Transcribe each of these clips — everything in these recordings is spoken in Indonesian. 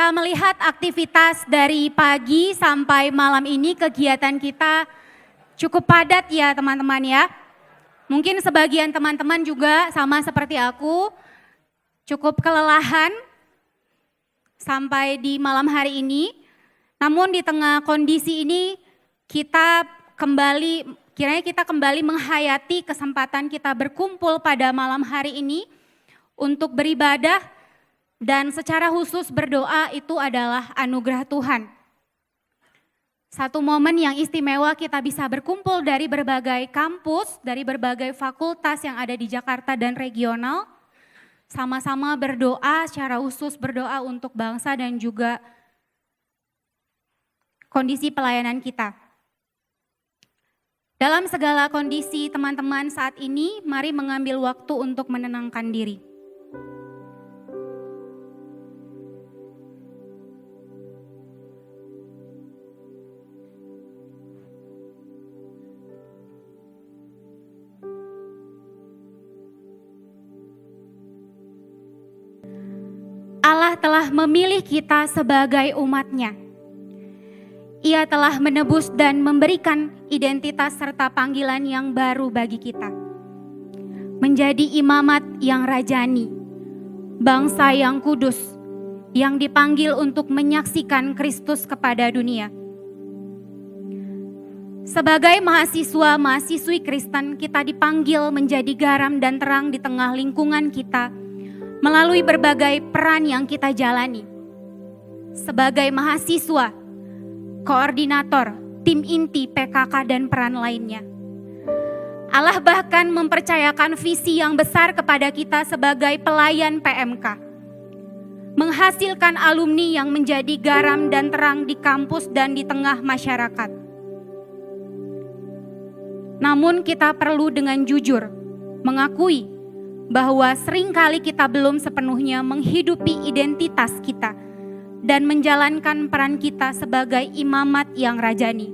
Kita melihat aktivitas dari pagi sampai malam ini kegiatan kita cukup padat ya teman-teman ya. Mungkin sebagian teman-teman juga sama seperti aku, cukup kelelahan sampai di malam hari ini. Namun di tengah kondisi ini kiranya kita kembali menghayati kesempatan kita berkumpul pada malam hari ini untuk beribadah dan secara khusus berdoa itu adalah anugerah Tuhan. Satu momen yang istimewa kita bisa berkumpul dari berbagai kampus, dari berbagai fakultas yang ada di Jakarta dan regional, sama-sama berdoa, secara khusus berdoa untuk bangsa dan juga kondisi pelayanan kita. Dalam segala kondisi teman-teman saat ini, mari mengambil waktu untuk menenangkan diri. Allah telah memilih kita sebagai umat-Nya. Ia telah menebus dan memberikan identitas serta panggilan yang baru bagi kita. Menjadi imamat yang rajani, bangsa yang kudus, yang dipanggil untuk menyaksikan Kristus kepada dunia. Sebagai mahasiswa-mahasiswi Kristen, kita dipanggil menjadi garam dan terang di tengah lingkungan kita, melalui berbagai peran yang kita jalani. Sebagai mahasiswa, koordinator, tim inti PKK dan peran lainnya. Allah bahkan mempercayakan visi yang besar kepada kita sebagai pelayan PMK. Menghasilkan alumni yang menjadi garam dan terang di kampus dan di tengah masyarakat. Namun kita perlu dengan jujur mengakui bahwa seringkali kita belum sepenuhnya menghidupi identitas kita dan menjalankan peran kita sebagai imamat yang rajani.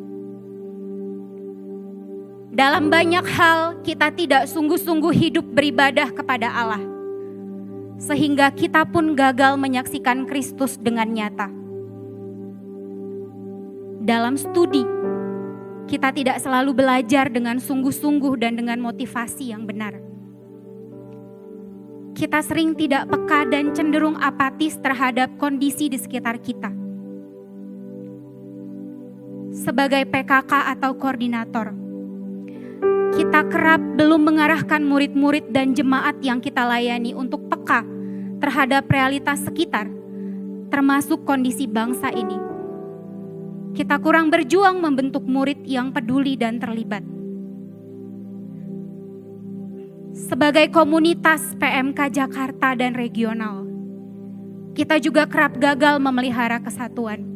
Dalam banyak hal kita tidak sungguh-sungguh hidup beribadah kepada Allah, sehingga kita pun gagal menyaksikan Kristus dengan nyata. Dalam studi, kita tidak selalu belajar dengan sungguh-sungguh dan dengan motivasi yang benar. Kita sering tidak peka dan cenderung apatis terhadap kondisi di sekitar kita. Sebagai PKK atau koordinator, kita kerap belum mengarahkan murid-murid dan jemaat yang kita layani untuk peka terhadap realitas sekitar, termasuk kondisi bangsa ini. Kita kurang berjuang membentuk murid yang peduli dan terlibat. Sebagai komunitas PMK Jakarta dan regional, kita juga kerap gagal memelihara kesatuan.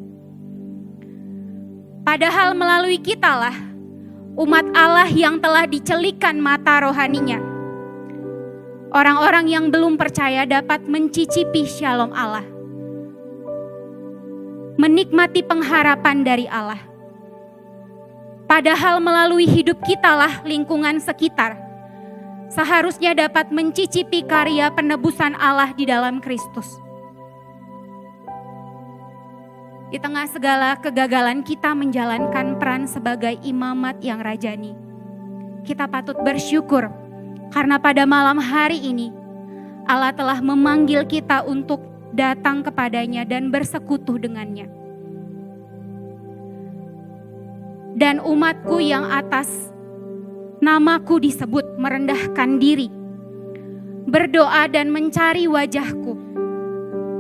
Padahal melalui kitalah umat Allah yang telah dicelikan mata rohaninya. Orang-orang yang belum percaya dapat mencicipi shalom Allah, menikmati pengharapan dari Allah. Padahal melalui hidup kitalah lingkungan sekitar seharusnya dapat mencicipi karya penebusan Allah di dalam Kristus. Di tengah segala kegagalan kita menjalankan peran sebagai imamat yang rajani, kita patut bersyukur karena pada malam hari ini Allah telah memanggil kita untuk datang kepadanya dan bersekutu dengannya. Dan umatku yang atas namaku disebut merendahkan diri, berdoa dan mencari wajahku,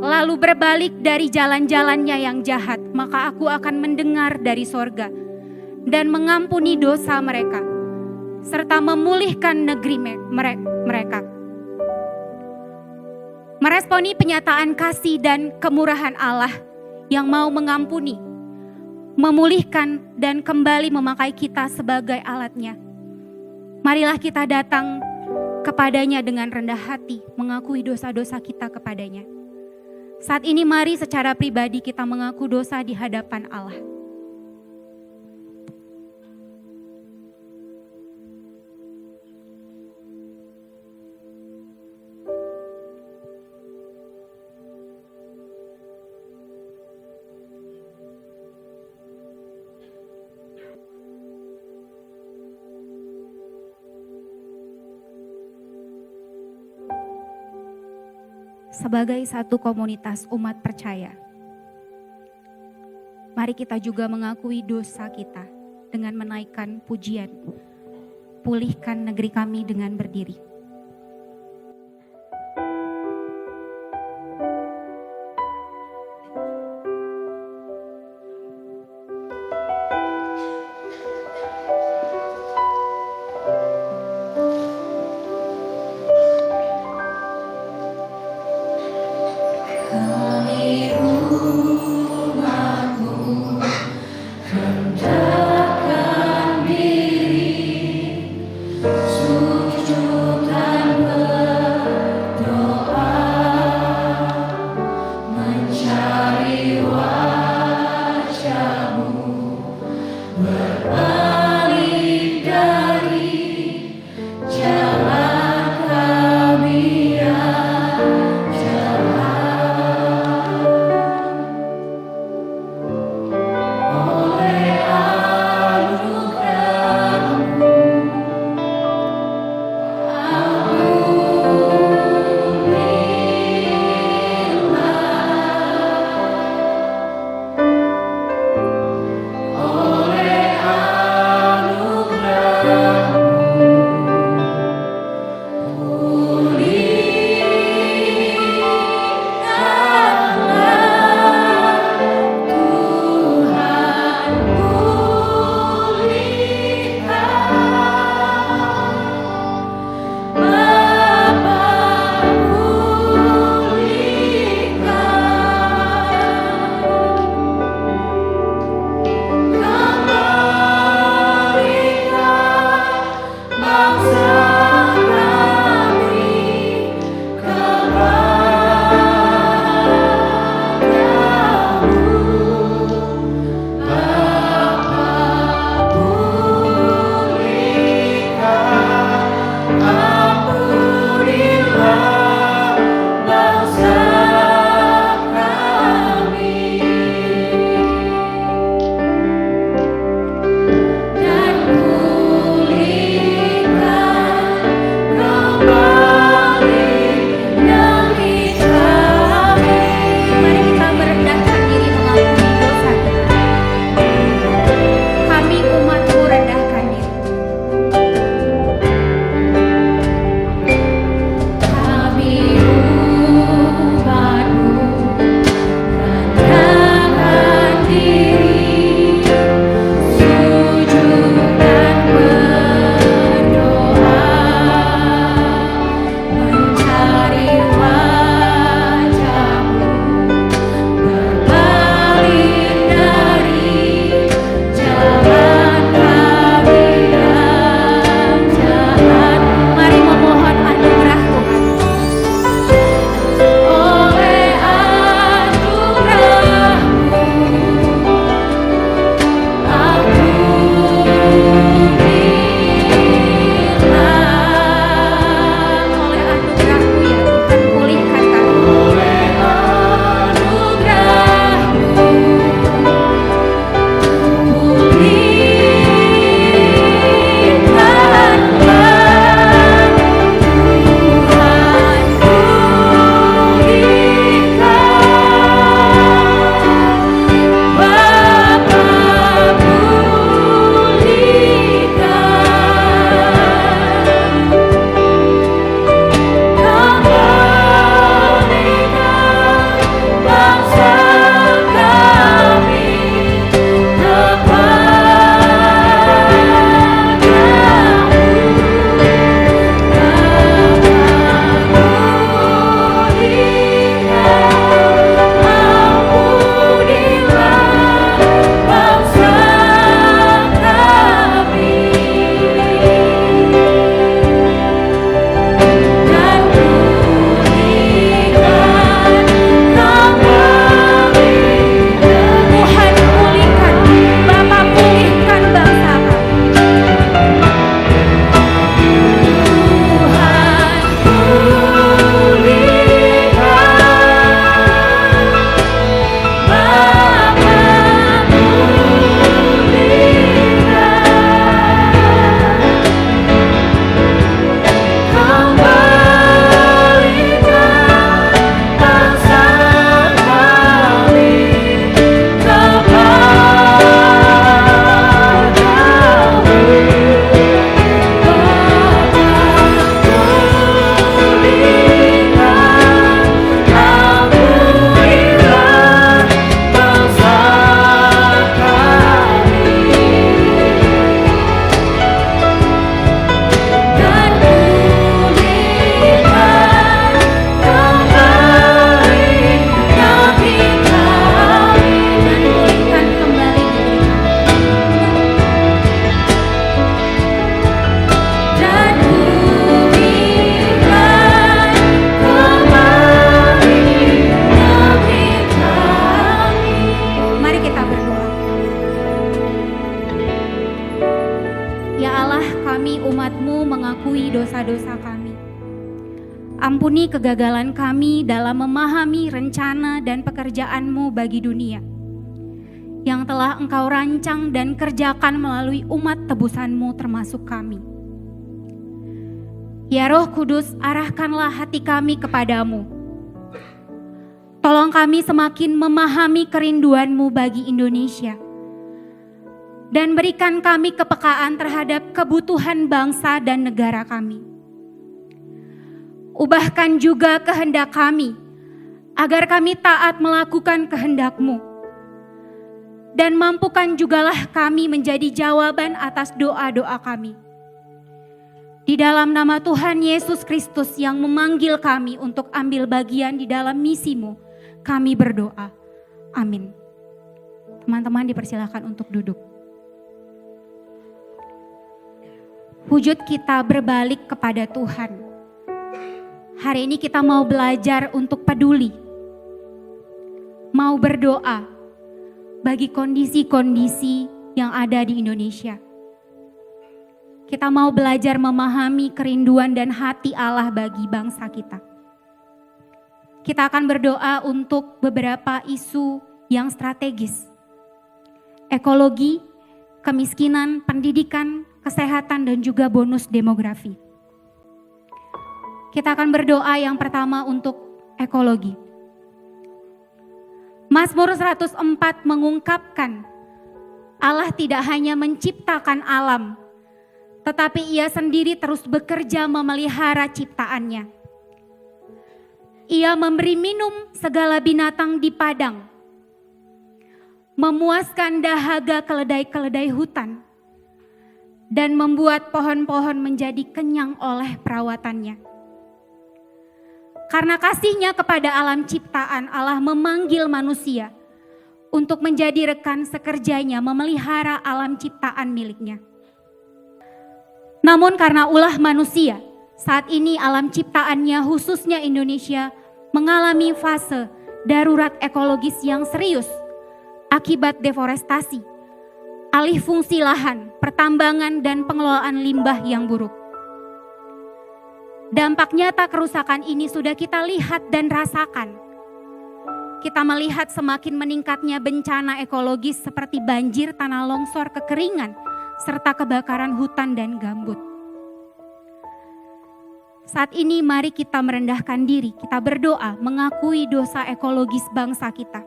lalu berbalik dari jalan-jalannya yang jahat, maka aku akan mendengar dari sorga dan mengampuni dosa mereka, serta memulihkan negeri mereka. Meresponi penyataan kasih dan kemurahan Allah yang mau mengampuni, memulihkan dan kembali memakai kita sebagai alatnya. Marilah kita datang kepadanya dengan rendah hati, mengakui dosa-dosa kita kepadanya. Saat ini mari secara pribadi kita mengaku dosa di hadapan Allah. sebagai satu komunitas umat percaya, mari kita juga mengakui dosa kita dengan menaikkan pujian. Pulihkan negeri kami dengan berdiri. dosa kami. Ampuni kegagalan kami dalam memahami rencana dan pekerjaan-Mu bagi dunia yang telah Engkau rancang dan kerjakan melalui umat tebusan-Mu termasuk kami. Ya Roh Kudus, arahkanlah hati kami kepadamu. Tolong kami semakin memahami kerinduan-Mu bagi Indonesia. Dan berikan kami kepekaan terhadap kebutuhan bangsa dan negara kami. Ubahkan juga kehendak kami, agar kami taat melakukan kehendak-Mu. Dan mampukan jugalah kami menjadi jawaban atas doa-doa kami. Di dalam nama Tuhan Yesus Kristus yang memanggil kami untuk ambil bagian di dalam misi-Mu, kami berdoa. Amin. Teman-teman dipersilakan untuk duduk. Wujud kita berbalik kepada Tuhan. Hari ini kita mau belajar untuk peduli. Mau berdoa bagi kondisi-kondisi yang ada di Indonesia. Kita mau belajar memahami kerinduan dan hati Allah bagi bangsa kita. Kita akan berdoa untuk beberapa isu yang strategis. Ekologi, kemiskinan, pendidikan, kesehatan, dan juga bonus demografi. Kita akan berdoa yang pertama untuk ekologi. Mazmur 104 mengungkapkan Allah tidak hanya menciptakan alam, tetapi Ia sendiri terus bekerja memelihara ciptaannya. Ia memberi minum segala binatang di padang, memuaskan dahaga keledai-keledai hutan, dan membuat pohon-pohon menjadi kenyang oleh perawatannya. Karena kasih-Nya kepada alam ciptaan, Allah memanggil manusia untuk menjadi rekan sekerjanya memelihara alam ciptaan milik-Nya. Namun karena ulah manusia, saat ini alam ciptaannya khususnya Indonesia mengalami fase darurat ekologis yang serius akibat deforestasi, alih fungsi lahan, pertambangan, dan pengelolaan limbah yang buruk. Dampak nyata kerusakan ini sudah kita lihat dan rasakan. Kita melihat semakin meningkatnya bencana ekologis seperti banjir, tanah longsor, kekeringan, serta kebakaran hutan dan gambut. Saat ini mari kita merendahkan diri, kita berdoa mengakui dosa ekologis bangsa kita.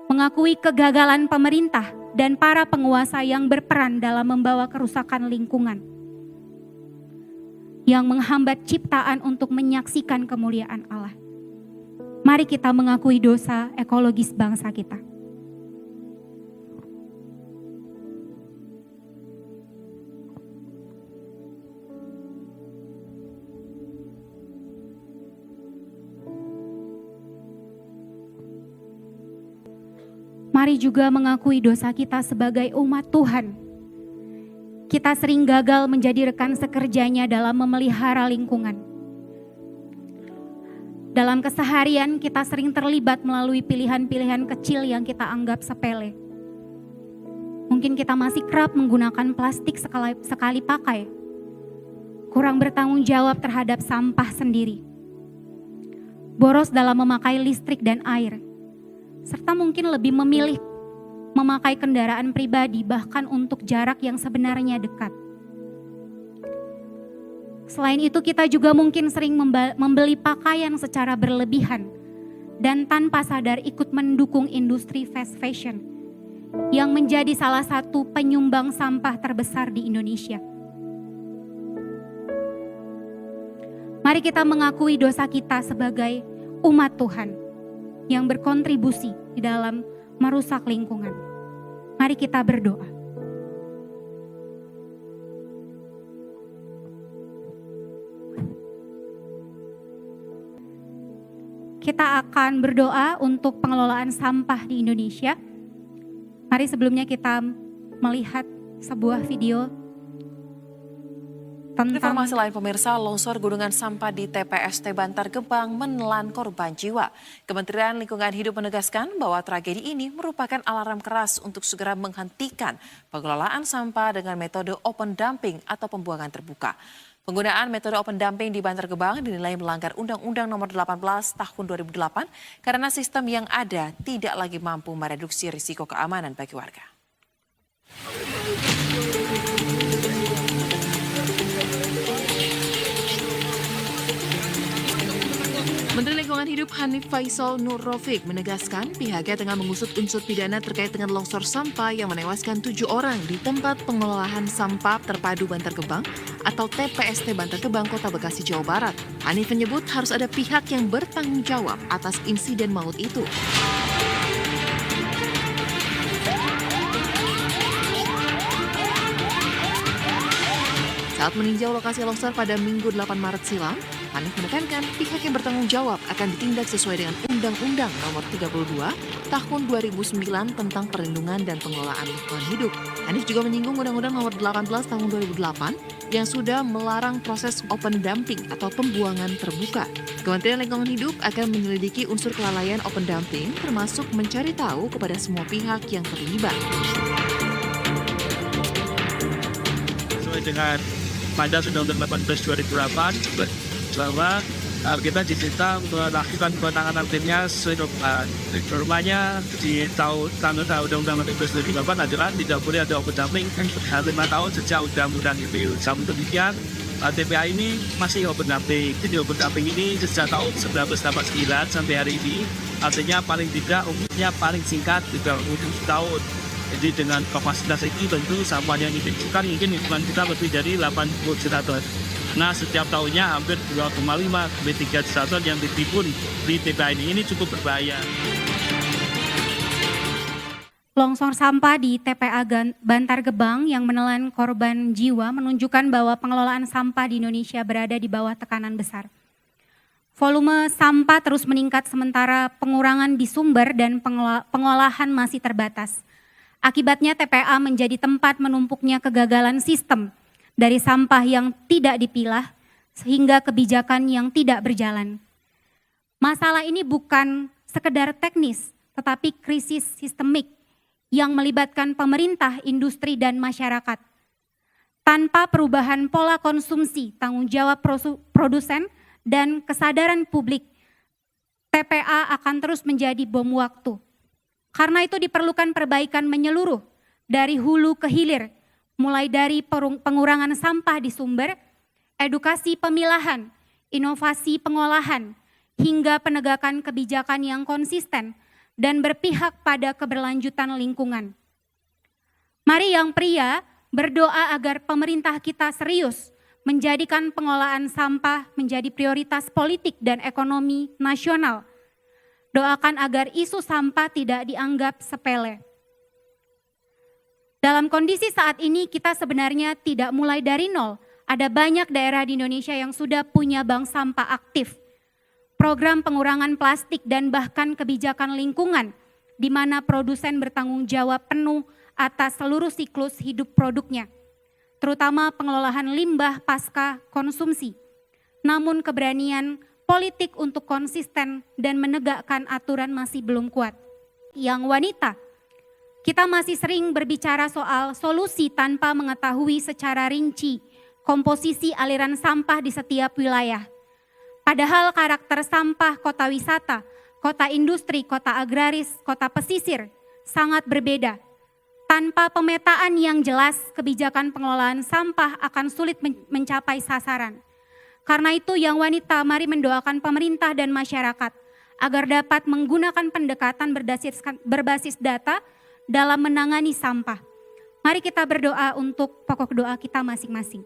Mengakui kegagalan pemerintah dan para penguasa yang berperan dalam membawa kerusakan lingkungan. Yang menghambat ciptaan untuk menyaksikan kemuliaan Allah. Mari kita mengakui dosa ekologis bangsa kita. Mari juga mengakui dosa kita sebagai umat Tuhan. Kita sering gagal menjadi rekan sekerjanya dalam memelihara lingkungan. Dalam keseharian kita sering terlibat melalui pilihan-pilihan kecil yang kita anggap sepele. Mungkin kita masih kerap menggunakan plastik sekali pakai. Kurang bertanggung jawab terhadap sampah sendiri. Boros dalam memakai listrik dan air. Serta mungkin lebih memilih memakai kendaraan pribadi bahkan untuk jarak yang sebenarnya dekat. Selain itu kita juga mungkin sering membeli pakaian secara berlebihan dan tanpa sadar ikut mendukung industri fast fashion yang menjadi salah satu penyumbang sampah terbesar di Indonesia. Mari kita mengakui dosa kita sebagai umat Tuhan yang berkontribusi di dalam merusak lingkungan. Mari kita berdoa. Kita akan berdoa untuk pengelolaan sampah di Indonesia. Mari sebelumnya kita melihat sebuah video tentang informasi lain pemirsa, longsor gunungan sampah di TPST Bantar Gebang menelan korban jiwa. Kementerian Lingkungan Hidup menegaskan bahwa tragedi ini merupakan alarm keras untuk segera menghentikan pengelolaan sampah dengan metode open dumping atau pembuangan terbuka. Penggunaan metode open dumping di Bantar Gebang dinilai melanggar Undang-Undang Nomor 18 Tahun 2008 karena sistem yang ada tidak lagi mampu mereduksi risiko keamanan bagi warga. Menteri Lingkungan Hidup Hanif Faisal Nur Rafiq menegaskan pihaknya tengah mengusut unsur pidana terkait dengan longsor sampah yang menewaskan 7 orang di tempat pengelolaan sampah terpadu Bantar Gebang atau TPST Bantar Gebang, Kota Bekasi, Jawa Barat. Hanif menyebut harus ada pihak yang bertanggung jawab atas insiden maut itu. Saat meninjau lokasi longsor pada Minggu 8 Maret silam, Hanif menekankan pihak yang bertanggung jawab akan ditindak sesuai dengan Undang-Undang Nomor 32 Tahun 2009 tentang Perlindungan dan Pengelolaan Lingkungan Hidup. Hanif juga menyinggung Undang-Undang Nomor 18 Tahun 2008 yang sudah melarang proses open dumping atau pembuangan terbuka. Kementerian Lingkungan Hidup akan menyelidiki unsur kelalaian open dumping termasuk mencari tahu kepada semua pihak yang terlibat. Sesuai dengan Mandat Undang-Undang 18 2008 bahwa kita diminta melakukan penanganan timnya sesuai normanya di tanggal Undang-Undang 18 2008 adalah tidak boleh ada open dumping 5 tahun sejak undang-undang itu. Namun demikian TPA ini masih open dumping. Jadi open dumping ini sejak tahun 1989 sampai hari ini artinya paling tidak umurnya paling singkat juga untuk setahun. Jadi dengan kapasitas ini tentu sampahnya yang dibutuhkan mungkin lingkungan kita lebih dari 80 juta ton. Nah setiap tahunnya hampir 2,5 sampai 3 juta ton yang ditimbun di TPA ini cukup berbahaya. Longsor sampah di TPA Bantar Gebang yang menelan korban jiwa menunjukkan bahwa pengelolaan sampah di Indonesia berada di bawah tekanan besar. Volume sampah terus meningkat sementara pengurangan di sumber dan pengolahan masih terbatas. Akibatnya TPA menjadi tempat menumpuknya kegagalan sistem dari sampah yang tidak dipilah sehingga kebijakan yang tidak berjalan. Masalah ini bukan sekedar teknis, tetapi krisis sistemik yang melibatkan pemerintah, industri, dan masyarakat. Tanpa perubahan pola konsumsi, tanggung jawab produsen, dan kesadaran publik, TPA akan terus menjadi bom waktu. Karena itu diperlukan perbaikan menyeluruh dari hulu ke hilir, mulai dari pengurangan sampah di sumber, edukasi pemilahan, inovasi pengolahan, hingga penegakan kebijakan yang konsisten dan berpihak pada keberlanjutan lingkungan. Mari yang pria berdoa agar pemerintah kita serius menjadikan pengolahan sampah menjadi prioritas politik dan ekonomi nasional. Doakan agar isu sampah tidak dianggap sepele. Dalam kondisi saat ini kita sebenarnya tidak mulai dari nol. Ada banyak daerah di Indonesia yang sudah punya bank sampah aktif. Program pengurangan plastik dan bahkan kebijakan lingkungan di mana produsen bertanggung jawab penuh atas seluruh siklus hidup produknya. Terutama pengelolaan limbah pasca konsumsi. Namun keberanian politik untuk konsisten dan menegakkan aturan masih belum kuat. Yang wanita, kita masih sering berbicara soal solusi tanpa mengetahui secara rinci komposisi aliran sampah di setiap wilayah. Padahal karakter sampah kota wisata, kota industri, kota agraris, kota pesisir sangat berbeda. Tanpa pemetaan yang jelas, kebijakan pengelolaan sampah akan sulit mencapai sasaran. Karena itu yang wanita, mari mendoakan pemerintah dan masyarakat agar dapat menggunakan pendekatan berbasis data dalam menangani sampah. Mari kita berdoa untuk pokok doa kita masing-masing.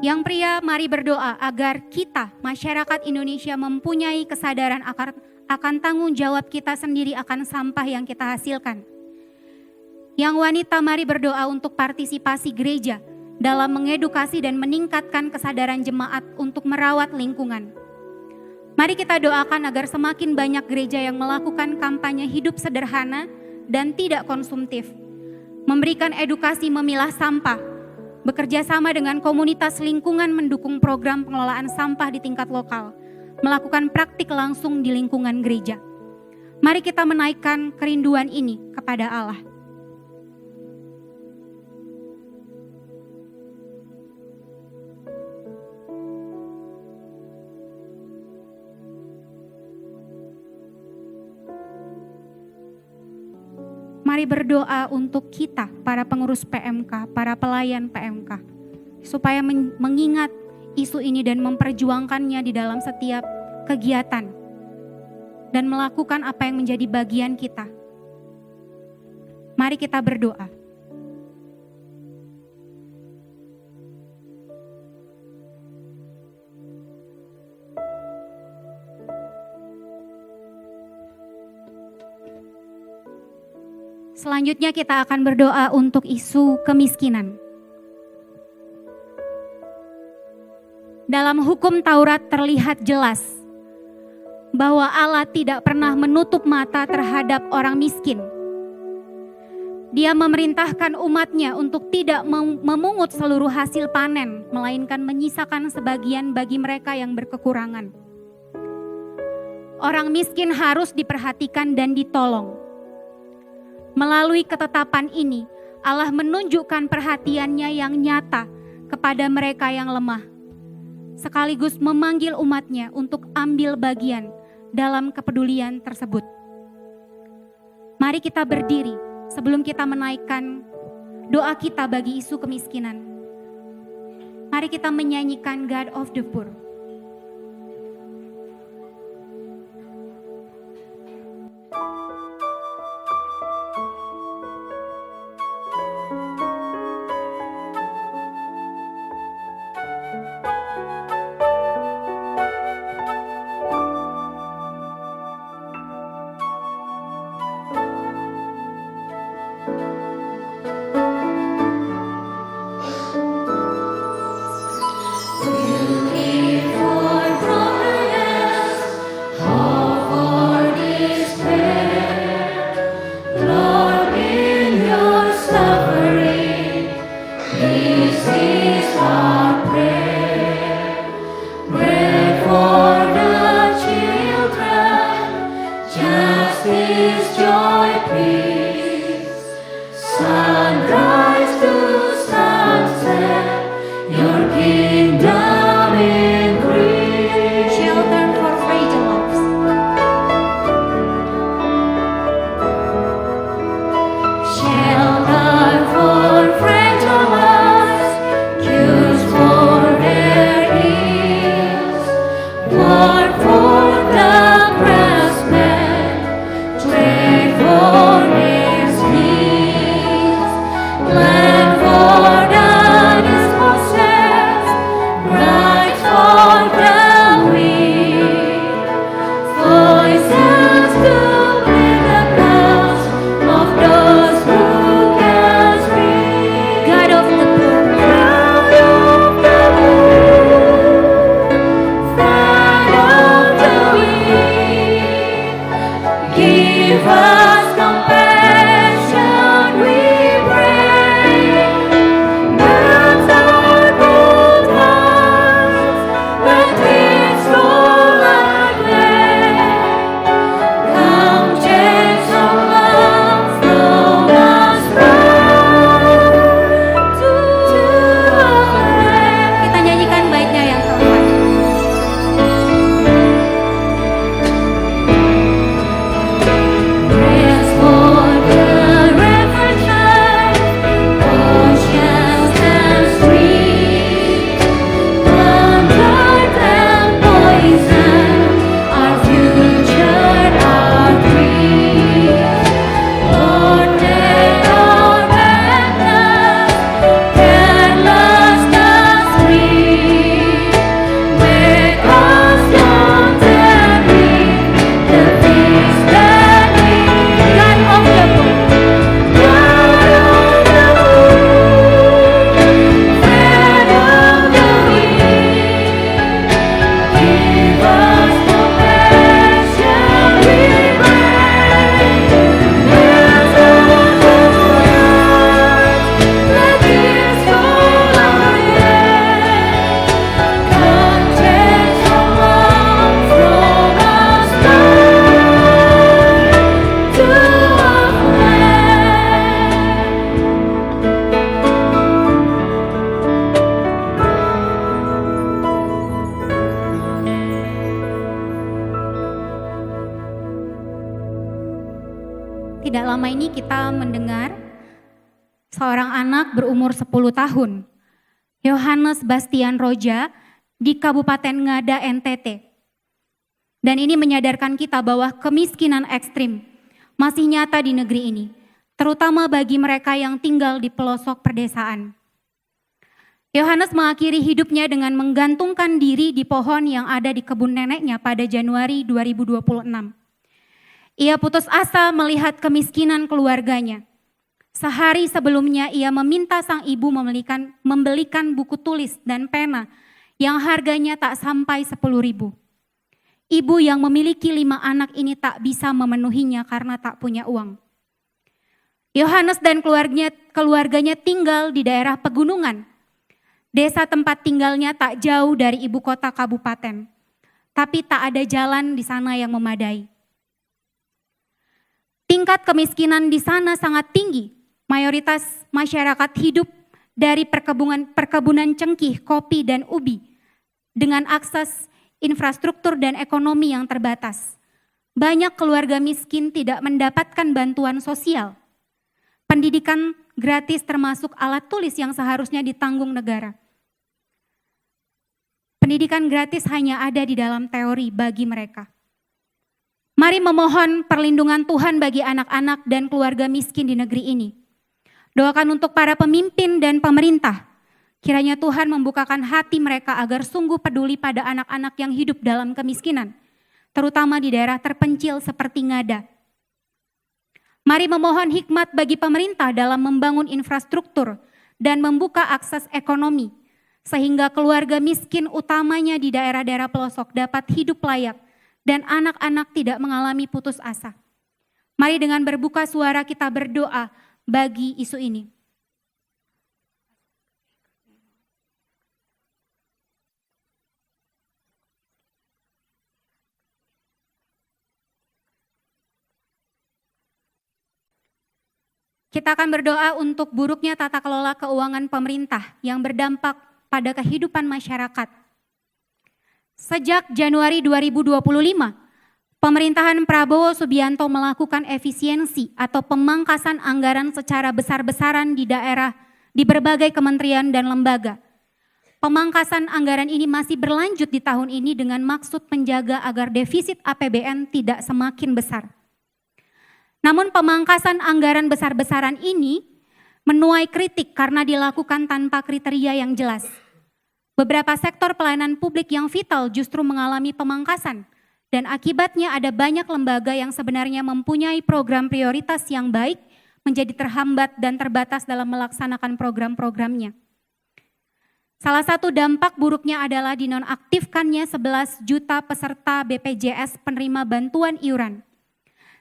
Yang pria, mari berdoa agar kita, masyarakat Indonesia mempunyai kesadaran akan tanggung jawab kita sendiri akan sampah yang kita hasilkan. Yang wanita, mari berdoa untuk partisipasi gereja dalam mengedukasi dan meningkatkan kesadaran jemaat untuk merawat lingkungan. Mari kita doakan agar semakin banyak gereja yang melakukan kampanye hidup sederhana dan tidak konsumtif, memberikan edukasi memilah sampah, bekerja sama dengan komunitas lingkungan mendukung program pengelolaan sampah di tingkat lokal, melakukan praktik langsung di lingkungan gereja. Mari kita menaikkan kerinduan ini kepada Allah. Mari berdoa untuk kita, para pengurus PMK, para pelayan PMK, supaya mengingat isu ini dan memperjuangkannya di dalam setiap kegiatan, dan melakukan apa yang menjadi bagian kita. Mari kita berdoa. Selanjutnya kita akan berdoa untuk isu kemiskinan. Dalam hukum Taurat terlihat jelas bahwa Allah tidak pernah menutup mata terhadap orang miskin. Dia memerintahkan umatnya untuk tidak memungut seluruh hasil panen, melainkan menyisakan sebagian bagi mereka yang berkekurangan. Orang miskin harus diperhatikan dan ditolong. Melalui ketetapan ini, Allah menunjukkan perhatiannya yang nyata kepada mereka yang lemah, sekaligus memanggil umatnya untuk ambil bagian dalam kepedulian tersebut. Mari kita berdiri sebelum kita menaikkan doa kita bagi isu kemiskinan. Mari kita menyanyikan God of the Poor. Bumi Tidak lama ini kita mendengar seorang anak berumur 10 tahun, Yohanes Bastian Roja di Kabupaten Ngada, NTT. Dan ini menyadarkan kita bahwa kemiskinan ekstrim masih nyata di negeri ini, terutama bagi mereka yang tinggal di pelosok perdesaan. Yohanes mengakhiri hidupnya dengan menggantungkan diri di pohon yang ada di kebun neneknya pada Januari 2026. Ia putus asa melihat kemiskinan keluarganya. Sehari sebelumnya ia meminta sang ibu membelikan buku tulis dan pena yang harganya tak sampai 10.000. Ibu yang memiliki 5 anak ini tak bisa memenuhinya karena tak punya uang. Yohanes dan keluarganya tinggal di daerah pegunungan. Desa tempat tinggalnya tak jauh dari ibu kota kabupaten, tapi tak ada jalan di sana yang memadai. Tingkat kemiskinan di sana sangat tinggi. Mayoritas masyarakat hidup dari perkebunan cengkih, kopi, dan ubi dengan akses infrastruktur dan ekonomi yang terbatas. Banyak keluarga miskin tidak mendapatkan bantuan sosial. Pendidikan gratis termasuk alat tulis yang seharusnya ditanggung negara. Pendidikan gratis hanya ada di dalam teori bagi mereka. Mari memohon perlindungan Tuhan bagi anak-anak dan keluarga miskin di negeri ini. Doakan untuk para pemimpin dan pemerintah. Kiranya Tuhan membukakan hati mereka agar sungguh peduli pada anak-anak yang hidup dalam kemiskinan, terutama di daerah terpencil seperti Ngada. Mari memohon hikmat bagi pemerintah dalam membangun infrastruktur dan membuka akses ekonomi, sehingga keluarga miskin utamanya di daerah-daerah pelosok dapat hidup layak dan anak-anak tidak mengalami putus asa. Mari dengan berbuka suara kita berdoa bagi isu ini. Kita akan berdoa untuk buruknya tata kelola keuangan pemerintah yang berdampak pada kehidupan masyarakat. Sejak Januari 2025, pemerintahan Prabowo Subianto melakukan efisiensi atau pemangkasan anggaran secara besar-besaran di daerah di berbagai kementerian dan lembaga. Pemangkasan anggaran ini masih berlanjut di tahun ini dengan maksud menjaga agar defisit APBN tidak semakin besar. Namun pemangkasan anggaran besar-besaran ini menuai kritik karena dilakukan tanpa kriteria yang jelas. Beberapa sektor pelayanan publik yang vital justru mengalami pemangkasan dan akibatnya ada banyak lembaga yang sebenarnya mempunyai program prioritas yang baik menjadi terhambat dan terbatas dalam melaksanakan program-programnya. Salah satu dampak buruknya adalah dinonaktifkannya 11 juta peserta BPJS penerima bantuan iuran.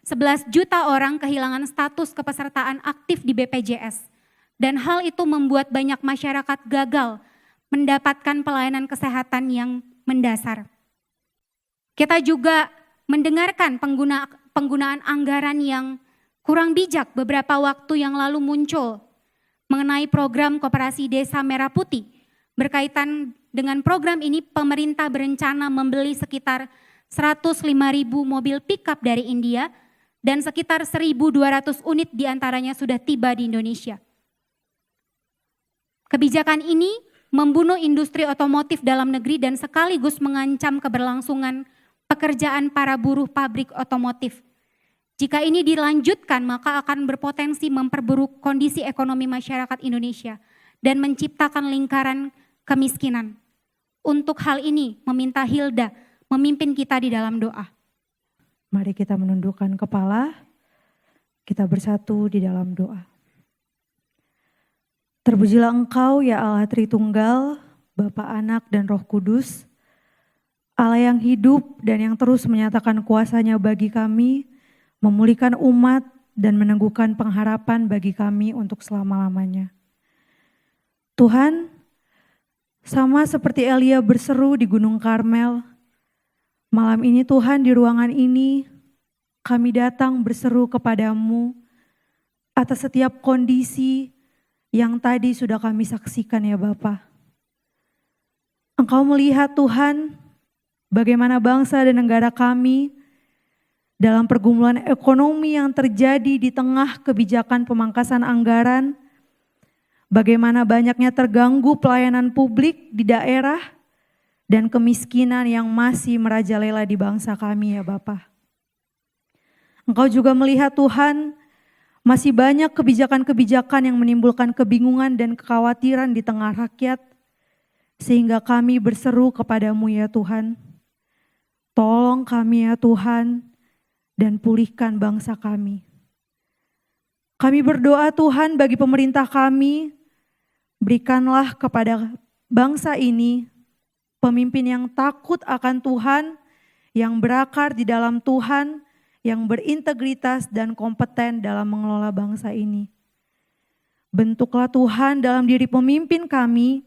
11 juta orang kehilangan status kepesertaan aktif di BPJS dan hal itu membuat banyak masyarakat gagal mendapatkan pelayanan kesehatan yang mendasar. Kita juga mendengarkan penggunaan anggaran yang kurang bijak beberapa waktu yang lalu muncul mengenai program Koperasi Desa Merah Putih. Berkaitan dengan program ini, pemerintah berencana membeli sekitar 105.000 mobil pickup dari India dan sekitar 1.200 unit diantaranya sudah tiba di Indonesia. Kebijakan ini membunuh industri otomotif dalam negeri dan sekaligus mengancam keberlangsungan pekerjaan para buruh pabrik otomotif. Jika ini dilanjutkan, maka akan berpotensi memperburuk kondisi ekonomi masyarakat Indonesia dan menciptakan lingkaran kemiskinan. Untuk hal ini, meminta Hilda memimpin kita di dalam doa. Mari kita menundukkan kepala, kita bersatu di dalam doa. Terpujilah Engkau ya Allah Tritunggal, Bapa, Anak, dan Roh Kudus, Allah yang hidup dan yang terus menyatakan kuasa-Nya bagi kami, memulihkan umat dan meneguhkan pengharapan bagi kami untuk selama-lamanya. Tuhan, sama seperti Elia berseru di Gunung Karmel, malam ini Tuhan di ruangan ini kami datang berseru kepadamu atas setiap kondisi yang tadi sudah kami saksikan ya Bapa. Engkau melihat Tuhan bagaimana bangsa dan negara kami dalam pergumulan ekonomi yang terjadi di tengah kebijakan pemangkasan anggaran, bagaimana banyaknya terganggu pelayanan publik di daerah, dan kemiskinan yang masih merajalela di bangsa kami ya Bapa. Engkau juga melihat Tuhan, masih banyak kebijakan-kebijakan yang menimbulkan kebingungan dan kekhawatiran di tengah rakyat, sehingga kami berseru kepadamu ya Tuhan, tolong kami ya Tuhan, dan pulihkan bangsa kami. Kami berdoa Tuhan bagi pemerintah kami, berikanlah kepada bangsa ini pemimpin yang takut akan Tuhan, yang berakar di dalam Tuhan, yang berintegritas dan kompeten dalam mengelola bangsa ini. Bentuklah Tuhan dalam diri pemimpin kami,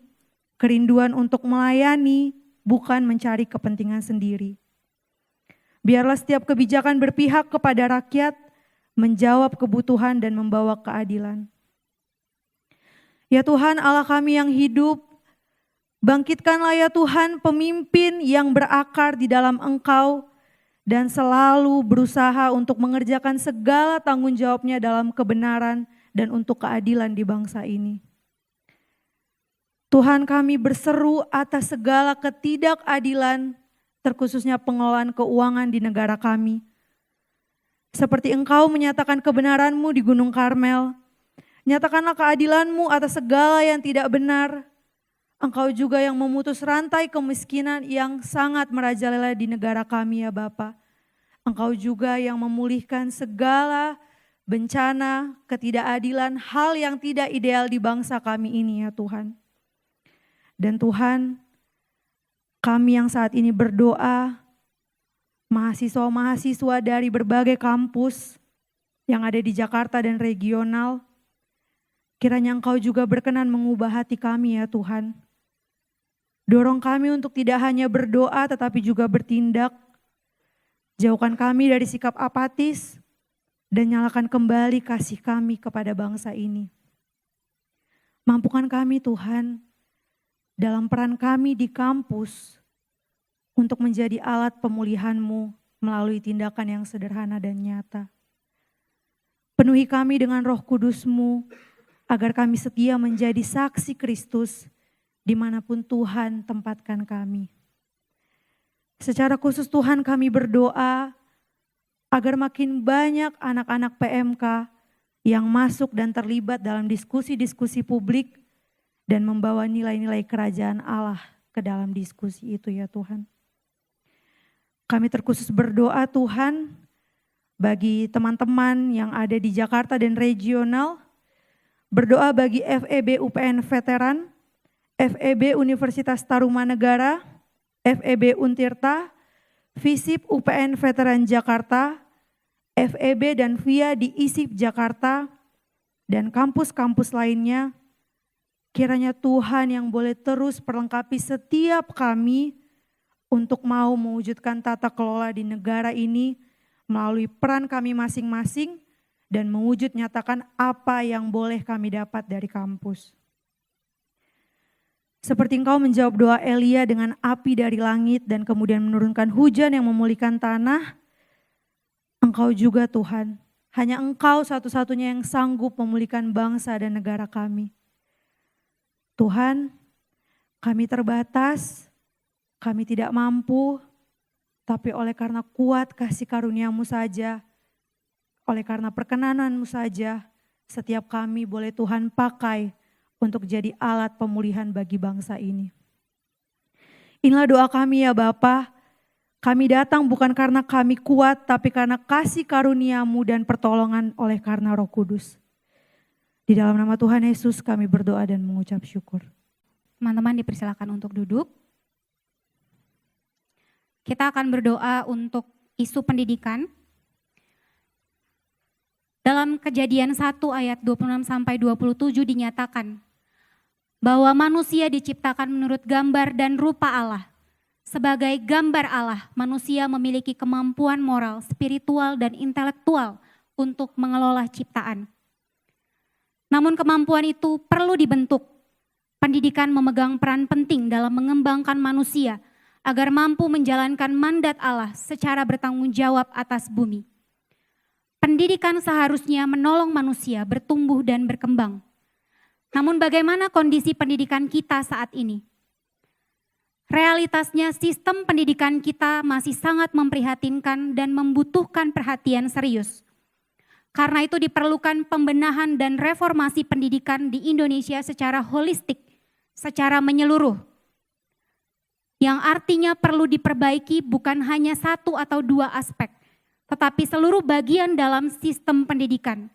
kerinduan untuk melayani, bukan mencari kepentingan sendiri. Biarlah setiap kebijakan berpihak kepada rakyat, menjawab kebutuhan dan membawa keadilan. Ya Tuhan Allah kami yang hidup, bangkitkanlah ya Tuhan pemimpin yang berakar di dalam Engkau, dan selalu berusaha untuk mengerjakan segala tanggung jawabnya dalam kebenaran dan untuk keadilan di bangsa ini. Tuhan kami berseru atas segala ketidakadilan, terkhususnya pengelolaan keuangan di negara kami. Seperti Engkau menyatakan kebenaran-Mu di Gunung Karmel, nyatakanlah keadilan-Mu atas segala yang tidak benar. Engkau juga yang memutus rantai kemiskinan yang sangat merajalela di negara kami ya Bapa. Engkau juga yang memulihkan segala bencana, ketidakadilan, hal yang tidak ideal di bangsa kami ini ya Tuhan. Dan Tuhan, kami yang saat ini berdoa, mahasiswa-mahasiswa dari berbagai kampus yang ada di Jakarta dan regional, kiranya Engkau juga berkenan mengubah hati kami ya Tuhan. Dorong kami untuk tidak hanya berdoa tetapi juga bertindak. Jauhkan kami dari sikap apatis dan nyalakan kembali kasih kami kepada bangsa ini. Mampukan kami Tuhan dalam peran kami di kampus untuk menjadi alat pemulihan-Mu melalui tindakan yang sederhana dan nyata. Penuhi kami dengan Roh Kudus-Mu agar kami setia menjadi saksi Kristus dimanapun Tuhan tempatkan kami. Secara khusus Tuhan kami berdoa agar makin banyak anak-anak PMK yang masuk dan terlibat dalam diskusi-diskusi publik dan membawa nilai-nilai kerajaan Allah ke dalam diskusi itu ya Tuhan. Kami terkhusus berdoa Tuhan bagi teman-teman yang ada di Jakarta dan regional, berdoa bagi FEB UPN Veteran, FEB Universitas Tarumanegara, FEB Untirta, FISIP UPN Veteran Jakarta, FEB dan VIA di ISIP Jakarta, dan kampus-kampus lainnya. Kiranya Tuhan yang boleh terus perlengkapi setiap kami untuk mau mewujudkan tata kelola di negara ini melalui peran kami masing-masing dan mewujud nyatakan apa yang boleh kami dapat dari kampus. Seperti Engkau menjawab doa Elia dengan api dari langit dan kemudian menurunkan hujan yang memulihkan tanah, Engkau juga Tuhan, hanya Engkau satu-satunya yang sanggup memulihkan bangsa dan negara kami. Tuhan, kami terbatas, kami tidak mampu, tapi oleh karena kuat kasih karunia-Mu saja, oleh karena perkenanan-Mu saja, setiap kami boleh Tuhan pakai untuk jadi alat pemulihan bagi bangsa ini. Inilah doa kami ya Bapa. Kami datang bukan karena kami kuat, tapi karena kasih karunia-Mu dan pertolongan oleh karena Roh Kudus. Di dalam nama Tuhan Yesus kami berdoa dan mengucap syukur. Teman-teman dipersilakan untuk duduk. Kita akan berdoa untuk isu pendidikan. Dalam Kejadian 1 ayat 26 sampai 27 dinyatakan bahwa manusia diciptakan menurut gambar dan rupa Allah. Sebagai gambar Allah, manusia memiliki kemampuan moral, spiritual, dan intelektual untuk mengelola ciptaan. Namun kemampuan itu perlu dibentuk. Pendidikan memegang peran penting dalam mengembangkan manusia agar mampu menjalankan mandat Allah secara bertanggung jawab atas bumi. Pendidikan seharusnya menolong manusia bertumbuh dan berkembang. Namun bagaimana kondisi pendidikan kita saat ini? Realitasnya sistem pendidikan kita masih sangat memprihatinkan dan membutuhkan perhatian serius. Karena itu diperlukan pembenahan dan reformasi pendidikan di Indonesia secara holistik, secara menyeluruh. Yang artinya perlu diperbaiki bukan hanya satu atau dua aspek, tetapi seluruh bagian dalam sistem pendidikan.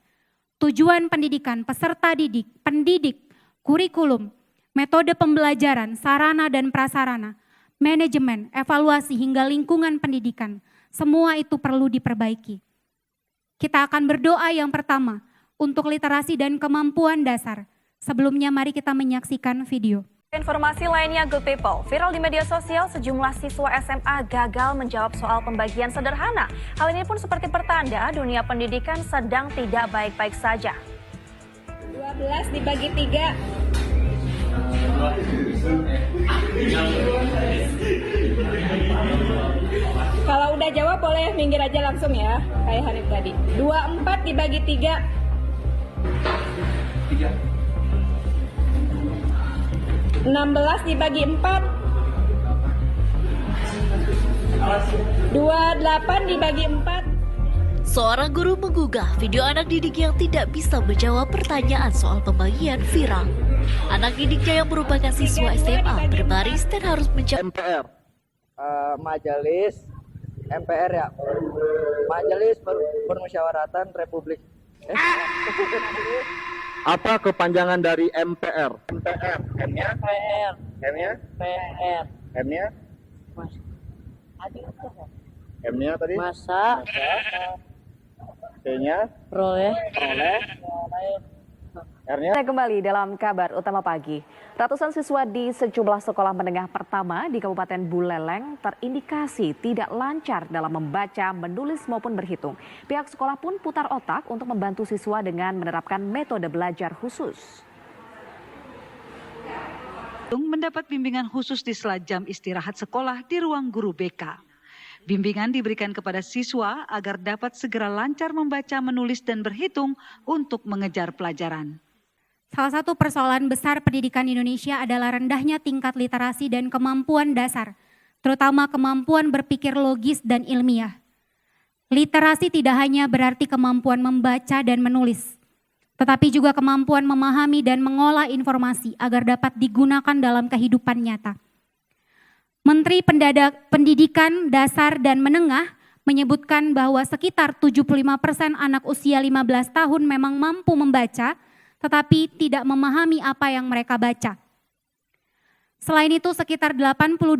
Tujuan pendidikan, peserta didik, pendidik, kurikulum, metode pembelajaran, sarana dan prasarana, manajemen, evaluasi hingga lingkungan pendidikan, semua itu perlu diperbaiki. Kita akan berdoa yang pertama untuk literasi dan kemampuan dasar. Sebelumnya mari kita menyaksikan video. Informasi lainnya, Good People. Viral di media sosial, sejumlah siswa SMA gagal menjawab soal pembagian sederhana. Hal ini pun seperti pertanda dunia pendidikan sedang tidak baik-baik saja. 12 dibagi 3. Kalau udah jawab boleh minggir aja langsung ya, kayak Hanif tadi. 24 dibagi 3. 16 dibagi 4. 28 dibagi 4. Seorang guru menggugah video anak didik yang tidak bisa menjawab pertanyaan soal pembagian viral. Anak didiknya yang merupakan siswa SMA berbaris dan harus menjawab. MPR, Majelis MPR ya, Majelis Permusyawaratan Republik. Apa kepanjangan dari MPR? MPR, M-nya? PR. M-nya? PR. M-nya? Mas. M-nya tadi? Masa. C-nya? Peroleh. R-nya? Kita kembali dalam kabar utama pagi. Ratusan siswa di sejumlah sekolah menengah pertama di Kabupaten Buleleng terindikasi tidak lancar dalam membaca, menulis maupun berhitung. Pihak sekolah pun putar otak untuk membantu siswa dengan menerapkan metode belajar khusus. Mendapat bimbingan khusus di sela jam istirahat sekolah di ruang guru BK. Bimbingan diberikan kepada siswa agar dapat segera lancar membaca, menulis, dan berhitung untuk mengejar pelajaran. Salah satu persoalan besar pendidikan Indonesia adalah rendahnya tingkat literasi dan kemampuan dasar, terutama kemampuan berpikir logis dan ilmiah. Literasi tidak hanya berarti kemampuan membaca dan menulis, tetapi juga kemampuan memahami dan mengolah informasi agar dapat digunakan dalam kehidupan nyata. Menteri Pendidikan Dasar dan Menengah menyebutkan bahwa sekitar 75% anak usia 15 tahun memang mampu membaca, tetapi tidak memahami apa yang mereka baca. Selain itu, sekitar 82%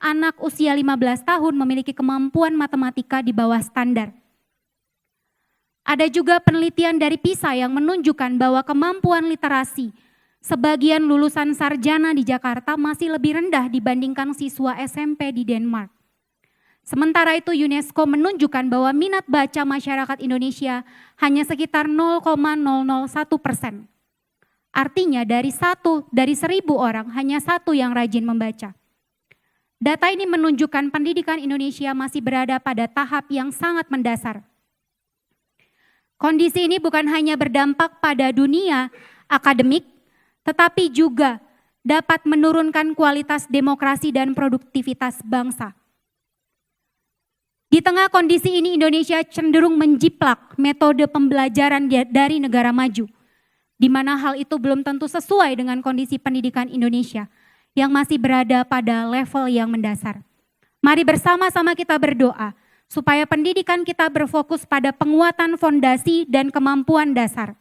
anak usia 15 tahun memiliki kemampuan matematika di bawah standar. Ada juga penelitian dari PISA yang menunjukkan bahwa kemampuan literasi sebagian lulusan sarjana di Jakarta masih lebih rendah dibandingkan siswa SMP di Denmark. Sementara itu UNESCO menunjukkan bahwa minat baca masyarakat Indonesia hanya sekitar 0,001%. Artinya dari 1.000 orang hanya 1 yang rajin membaca. Data ini menunjukkan pendidikan Indonesia masih berada pada tahap yang sangat mendasar. Kondisi ini bukan hanya berdampak pada dunia akademik, tetapi juga dapat menurunkan kualitas demokrasi dan produktivitas bangsa. Di tengah kondisi ini Indonesia cenderung menjiplak metode pembelajaran dari negara maju, di mana hal itu belum tentu sesuai dengan kondisi pendidikan Indonesia yang masih berada pada level yang mendasar. Mari bersama-sama kita berdoa supaya pendidikan kita berfokus pada penguatan fondasi dan kemampuan dasar.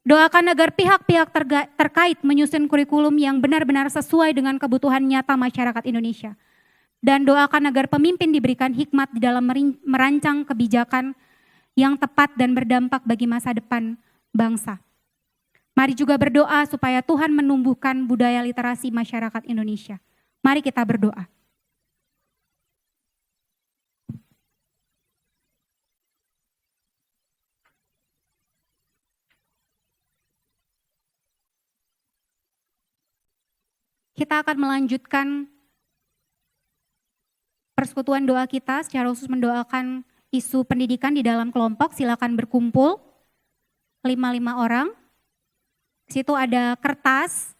Doakan agar pihak-pihak terkait menyusun kurikulum yang benar-benar sesuai dengan kebutuhan nyata masyarakat Indonesia. Dan doakan agar pemimpin diberikan hikmat di dalam merancang kebijakan yang tepat dan berdampak bagi masa depan bangsa. Mari juga berdoa supaya Tuhan menumbuhkan budaya literasi masyarakat Indonesia. Mari kita berdoa. Kita akan melanjutkan persekutuan doa kita secara khusus mendoakan isu pendidikan di dalam kelompok. Silakan berkumpul 5 orang. Di situ ada kertas.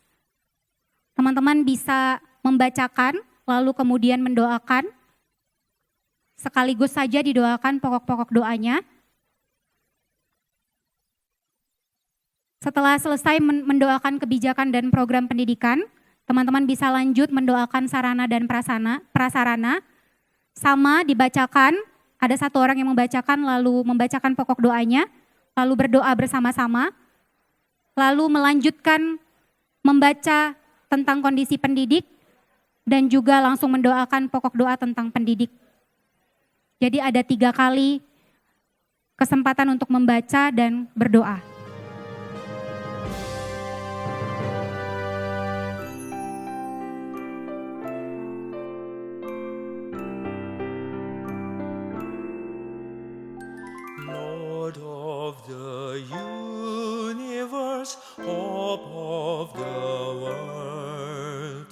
Teman-teman bisa membacakan lalu kemudian mendoakan. Sekaligus saja didoakan pokok-pokok doanya. Setelah selesai mendoakan kebijakan dan program pendidikan, teman-teman bisa lanjut mendoakan sarana dan prasarana. Sama dibacakan, ada satu orang yang membacakan lalu membacakan pokok doanya, lalu berdoa bersama-sama, lalu melanjutkan membaca tentang kondisi pendidik, dan juga langsung mendoakan pokok doa tentang pendidik. Jadi ada 3 kali kesempatan untuk membaca dan berdoa. Lord of the universe, hope of the world,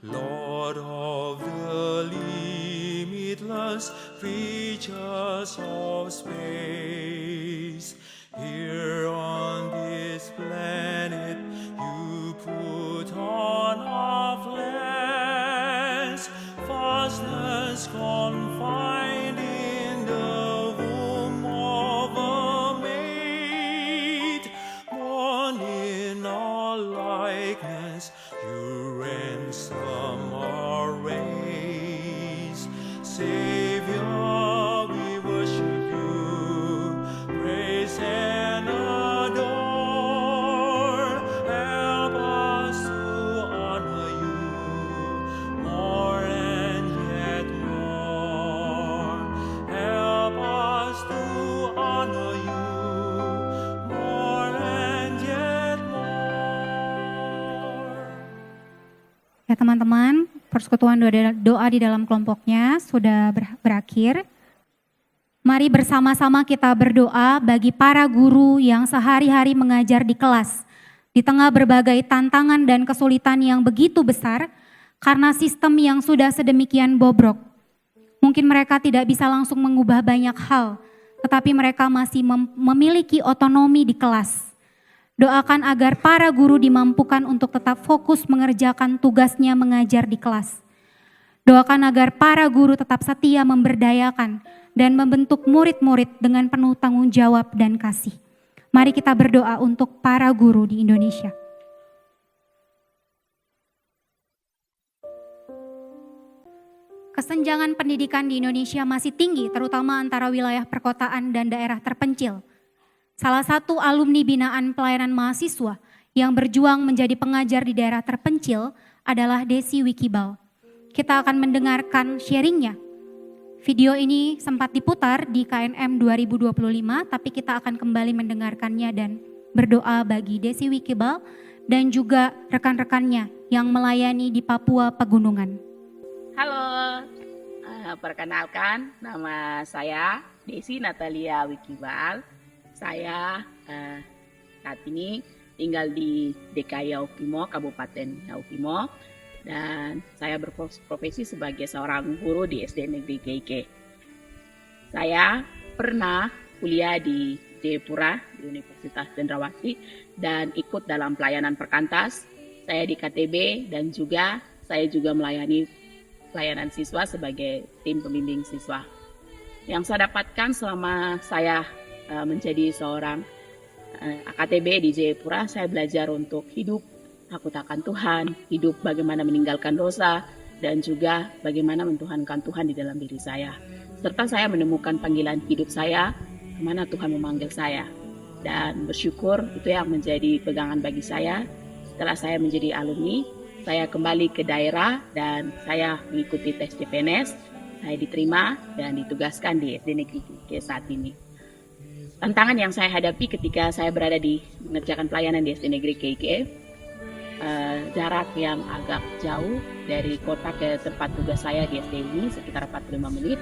Lord of the limitless reaches of space, here on this planet you put on our flesh, fastness confined in the womb of a maid, born in our likeness, you ransom our race. Savior, we worship you, praise and adore. Help us to honor you more and yet more. Help us to honor you more and yet more. Ya teman-teman, persekutuan doa di dalam kelompoknya sudah berakhir. Mari bersama-sama kita berdoa bagi para guru yang sehari-hari mengajar di kelas. Di tengah berbagai tantangan dan kesulitan yang begitu besar karena sistem yang sudah sedemikian bobrok. Mungkin mereka tidak bisa langsung mengubah banyak hal, tetapi mereka masih memiliki otonomi di kelas. Doakan agar para guru dimampukan untuk tetap fokus mengerjakan tugasnya mengajar di kelas. Doakan agar para guru tetap setia memberdayakan dan membentuk murid-murid dengan penuh tanggung jawab dan kasih. Mari kita berdoa untuk para guru di Indonesia. Kesenjangan pendidikan di Indonesia masih tinggi, terutama antara wilayah perkotaan dan daerah terpencil. Salah satu alumni binaan pelayanan mahasiswa yang berjuang menjadi pengajar di daerah terpencil adalah Desi Wikibal. Kita akan mendengarkan sharingnya. Video ini sempat diputar di KNM 2025, tapi kita akan kembali mendengarkannya dan berdoa bagi Desi Wikibal dan juga rekan-rekannya yang melayani di Papua Pegunungan. Halo, perkenalkan nama saya Desi Natalia Wikibal. Saya saat ini tinggal di DKI Yaukimo, Kabupaten Yaukimo, dan saya berprofesi sebagai seorang guru di SD Negeri GIG. Saya pernah kuliah di Jayapura, di Universitas Cendrawasih, dan ikut dalam pelayanan perkantas. Saya di KTB dan saya juga melayani pelayanan siswa sebagai tim pembimbing siswa. Yang saya dapatkan selama saya menjadi seorang AKTB di Jayapura, saya belajar untuk hidup takut akan Tuhan, hidup bagaimana meninggalkan dosa, dan juga bagaimana mentuhankan Tuhan di dalam diri saya. Serta saya menemukan panggilan hidup saya, kemana Tuhan memanggil saya. Dan bersyukur itu yang menjadi pegangan bagi saya. Setelah saya menjadi alumni, saya kembali ke daerah dan saya mengikuti tes CPNS. Saya diterima dan ditugaskan di SD Negeri GIG saat ini. Tantangan yang saya hadapi ketika saya berada di mengerjakan pelayanan di SD Negeri GIG, jarak yang agak jauh dari kota ke tempat tugas saya di SD ini sekitar 45 menit,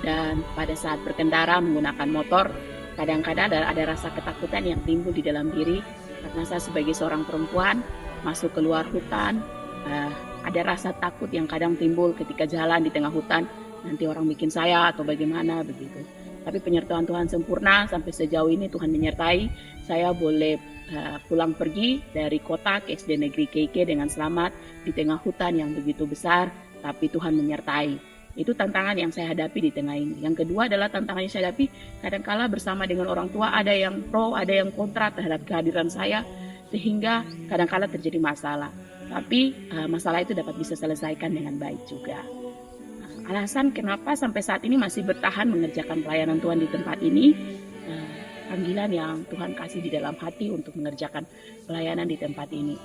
dan pada saat berkendara menggunakan motor kadang-kadang ada rasa ketakutan yang timbul di dalam diri karena saya sebagai seorang perempuan masuk keluar hutan, ada rasa takut yang kadang timbul ketika jalan di tengah hutan nanti orang bikin saya atau bagaimana begitu. Tapi penyertaan Tuhan sempurna sampai sejauh ini Tuhan menyertai. Saya boleh pulang pergi dari kota ke SD Negeri Keike dengan selamat di tengah hutan yang begitu besar, tapi Tuhan menyertai. Itu tantangan yang saya hadapi di tengah ini. Yang kedua adalah tantangan yang saya hadapi kadangkala bersama dengan orang tua, ada yang pro, ada yang kontra terhadap kehadiran saya, sehingga kadangkala terjadi masalah. Tapi masalah itu dapat bisa selesaikan dengan baik juga. Alasan kenapa sampai saat ini masih bertahan mengerjakan pelayanan Tuhan di tempat ini, panggilan yang Tuhan kasih di dalam hati untuk mengerjakan pelayanan di tempat ini.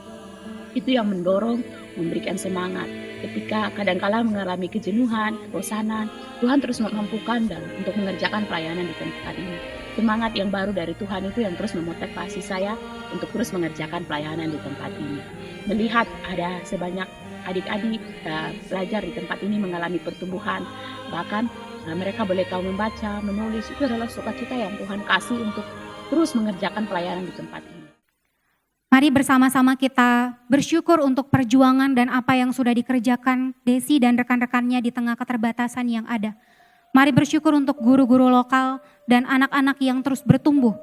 Itu yang mendorong, memberikan semangat. Ketika kadangkala mengalami kejenuhan, kebosanan, Tuhan terus memampukan dan untuk mengerjakan pelayanan di tempat ini. Semangat yang baru dari Tuhan itu yang terus memotivasi saya untuk terus mengerjakan pelayanan di tempat ini. Melihat ada sebanyak adik-adik pelajar di tempat ini mengalami pertumbuhan, bahkan mereka boleh tahu membaca, menulis, itu adalah sukacita yang Tuhan kasih untuk terus mengerjakan pelayanan di tempat ini. Mari bersama-sama kita bersyukur untuk perjuangan dan apa yang sudah dikerjakan Desi dan rekan-rekannya di tengah keterbatasan yang ada. Mari bersyukur untuk guru-guru lokal dan anak-anak yang terus bertumbuh.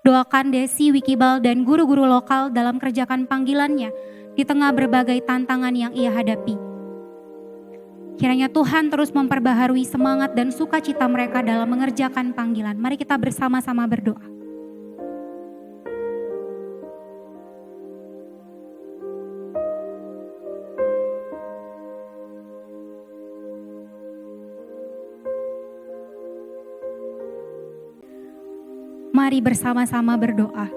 Doakan Desi Wikibal dan guru-guru lokal dalam kerjakan panggilannya di tengah berbagai tantangan yang ia hadapi. Kiranya Tuhan terus memperbaharui semangat dan sukacita mereka dalam mengerjakan panggilan. Mari kita bersama-sama berdoa. Mari bersama-sama berdoa.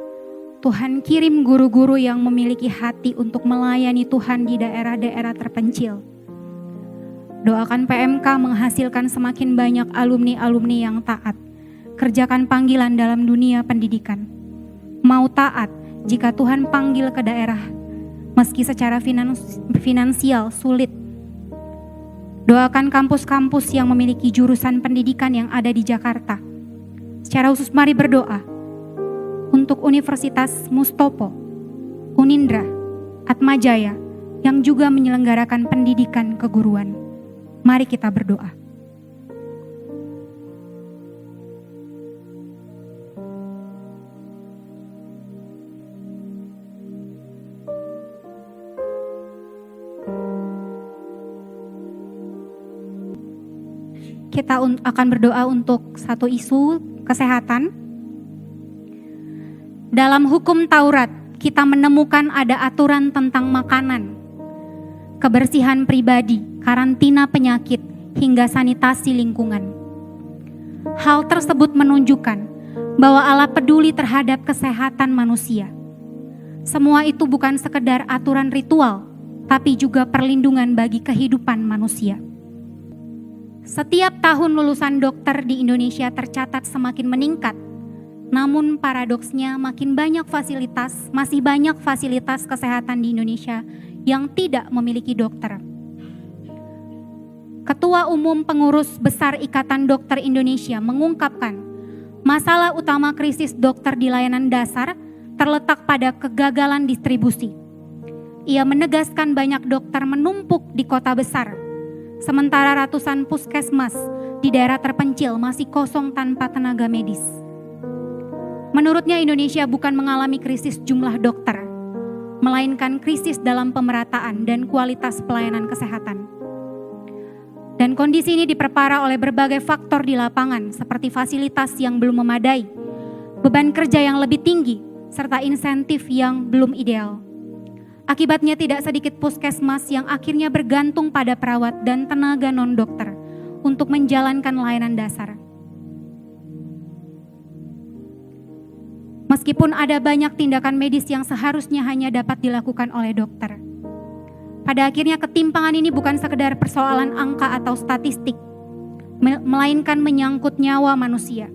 Tuhan kirim guru-guru yang memiliki hati untuk melayani Tuhan di daerah-daerah terpencil. Doakan PMK menghasilkan semakin banyak alumni-alumni yang taat. Kerjakan panggilan dalam dunia pendidikan. Mau taat jika Tuhan panggil ke daerah, meski secara finansial sulit. Doakan kampus-kampus yang memiliki jurusan pendidikan yang ada di Jakarta. Secara khusus mari berdoa untuk Universitas Mustopo, Unindra, Atmajaya yang juga menyelenggarakan pendidikan keguruan. Mari kita berdoa. Kita akan berdoa untuk satu isu kesehatan. Dalam hukum Taurat, kita menemukan ada aturan tentang makanan, kebersihan pribadi, karantina penyakit, hingga sanitasi lingkungan. Hal tersebut menunjukkan bahwa Allah peduli terhadap kesehatan manusia. Semua itu bukan sekedar aturan ritual, tapi juga perlindungan bagi kehidupan manusia. Setiap tahun lulusan dokter di Indonesia tercatat semakin meningkat. Namun paradoksnya masih banyak fasilitas kesehatan di Indonesia yang tidak memiliki dokter. Ketua Umum Pengurus Besar Ikatan Dokter Indonesia mengungkapkan, masalah utama krisis dokter di layanan dasar terletak pada kegagalan distribusi. Ia menegaskan banyak dokter menumpuk di kota besar, sementara ratusan puskesmas di daerah terpencil masih kosong tanpa tenaga medis. Menurutnya Indonesia bukan mengalami krisis jumlah dokter, melainkan krisis dalam pemerataan dan kualitas pelayanan kesehatan. Dan kondisi ini diperparah oleh berbagai faktor di lapangan seperti fasilitas yang belum memadai, beban kerja yang lebih tinggi, serta insentif yang belum ideal. Akibatnya tidak sedikit puskesmas yang akhirnya bergantung pada perawat dan tenaga non-dokter untuk menjalankan layanan dasar. Meskipun ada banyak tindakan medis yang seharusnya hanya dapat dilakukan oleh dokter. Pada akhirnya ketimpangan ini bukan sekedar persoalan angka atau statistik, melainkan menyangkut nyawa manusia.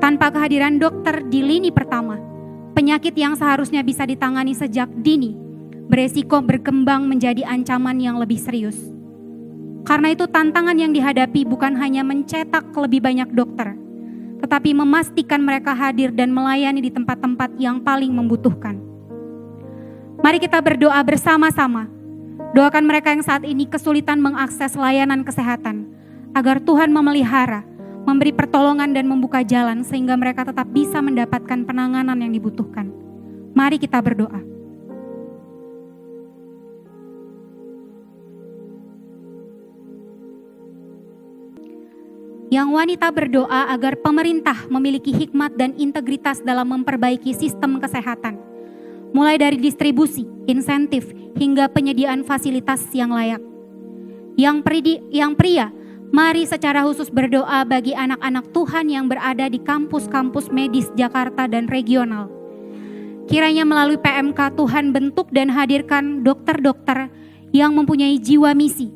Tanpa kehadiran dokter di lini pertama, penyakit yang seharusnya bisa ditangani sejak dini beresiko berkembang menjadi ancaman yang lebih serius. Karena itu tantangan yang dihadapi bukan hanya mencetak lebih banyak dokter, tetapi memastikan mereka hadir dan melayani di tempat-tempat yang paling membutuhkan. Mari kita berdoa bersama-sama. Doakan mereka yang saat ini kesulitan mengakses layanan kesehatan, agar Tuhan memelihara, memberi pertolongan dan membuka jalan sehingga mereka tetap bisa mendapatkan penanganan yang dibutuhkan. Mari kita berdoa. Yang wanita berdoa agar pemerintah memiliki hikmat dan integritas dalam memperbaiki sistem kesehatan, mulai dari distribusi, insentif, hingga penyediaan fasilitas yang layak. Yang pria, mari secara khusus berdoa bagi anak-anak Tuhan yang berada di kampus-kampus medis Jakarta dan regional. Kiranya melalui PMK Tuhan bentuk dan hadirkan dokter-dokter yang mempunyai jiwa misi.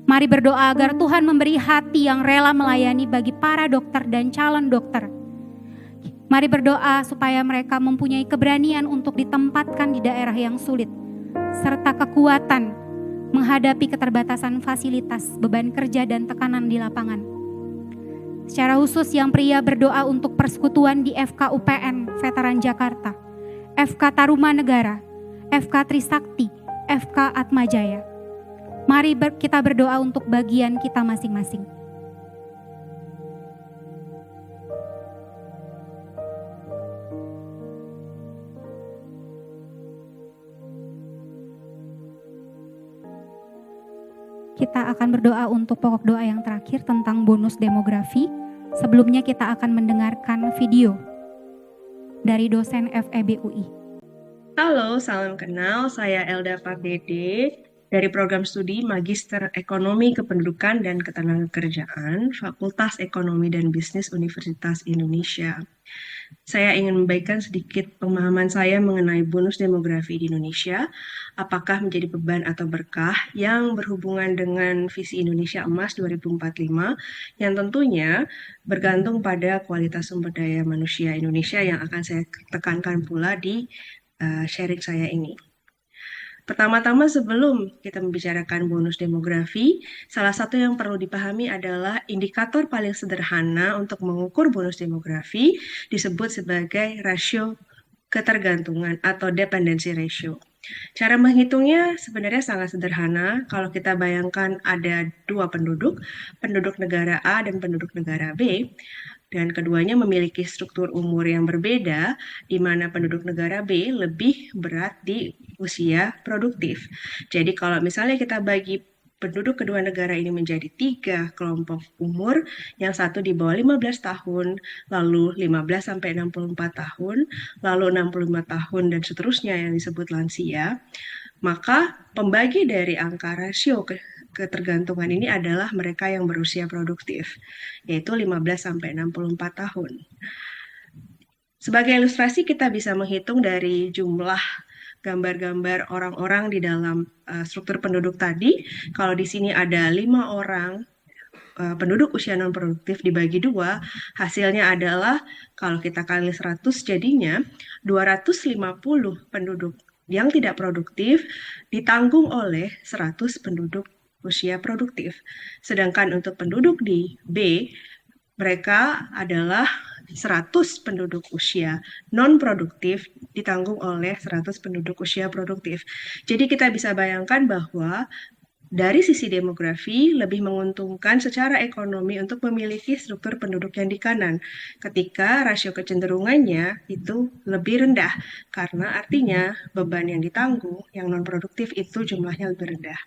Mari berdoa agar Tuhan memberi hati yang rela melayani bagi para dokter dan calon dokter. Mari berdoa supaya mereka mempunyai keberanian untuk ditempatkan di daerah yang sulit, serta kekuatan menghadapi keterbatasan fasilitas, beban kerja, dan tekanan di lapangan. Secara khusus yang pria berdoa untuk persekutuan di FK UPN Veteran Jakarta, FK Taruma Negara, FK Trisakti, FK Atmajaya. Mari kita berdoa untuk bagian kita masing-masing. Kita akan berdoa untuk pokok doa yang terakhir tentang bonus demografi. Sebelumnya kita akan mendengarkan video dari dosen FEB UI. Halo, salam kenal. Saya Elda Pardede dari program studi Magister Ekonomi Kependudukan dan Ketenagakerjaan, Fakultas Ekonomi dan Bisnis Universitas Indonesia. Saya ingin membagikan sedikit pemahaman saya mengenai bonus demografi di Indonesia, apakah menjadi beban atau berkah yang berhubungan dengan visi Indonesia Emas 2045, yang tentunya bergantung pada kualitas sumber daya manusia Indonesia yang akan saya tekankan pula di sharing saya ini. Pertama-tama sebelum kita membicarakan bonus demografi, salah satu yang perlu dipahami adalah indikator paling sederhana untuk mengukur bonus demografi disebut sebagai rasio ketergantungan atau dependency ratio. Cara menghitungnya sebenarnya sangat sederhana. Kalau kita bayangkan ada dua penduduk negara A dan penduduk negara B, dan keduanya memiliki struktur umur yang berbeda, di mana penduduk negara B lebih berat di usia produktif. Jadi kalau misalnya kita bagi penduduk kedua negara ini menjadi 3 kelompok umur, yang satu di bawah 15 tahun, lalu 15 sampai 64 tahun, lalu 65 tahun dan seterusnya yang disebut lansia, maka pembagi dari angka rasio ketergantungan ini adalah mereka yang berusia produktif, yaitu 15 sampai 64 tahun. Sebagai ilustrasi kita bisa menghitung dari jumlah gambar-gambar orang-orang di dalam struktur penduduk tadi. Kalau di sini ada 5 orang penduduk usia non-produktif dibagi 2, hasilnya adalah kalau kita kali 100 jadinya 250 penduduk yang tidak produktif ditanggung oleh 100 penduduk usia produktif. Sedangkan untuk penduduk di B, mereka adalah 100 penduduk usia non-produktif ditanggung oleh 100 penduduk usia produktif. Jadi kita bisa bayangkan bahwa dari sisi demografi lebih menguntungkan secara ekonomi untuk memiliki struktur penduduk yang di kanan, ketika rasio kecenderungannya itu lebih rendah, karena artinya beban yang ditanggung yang non-produktif itu jumlahnya lebih rendah.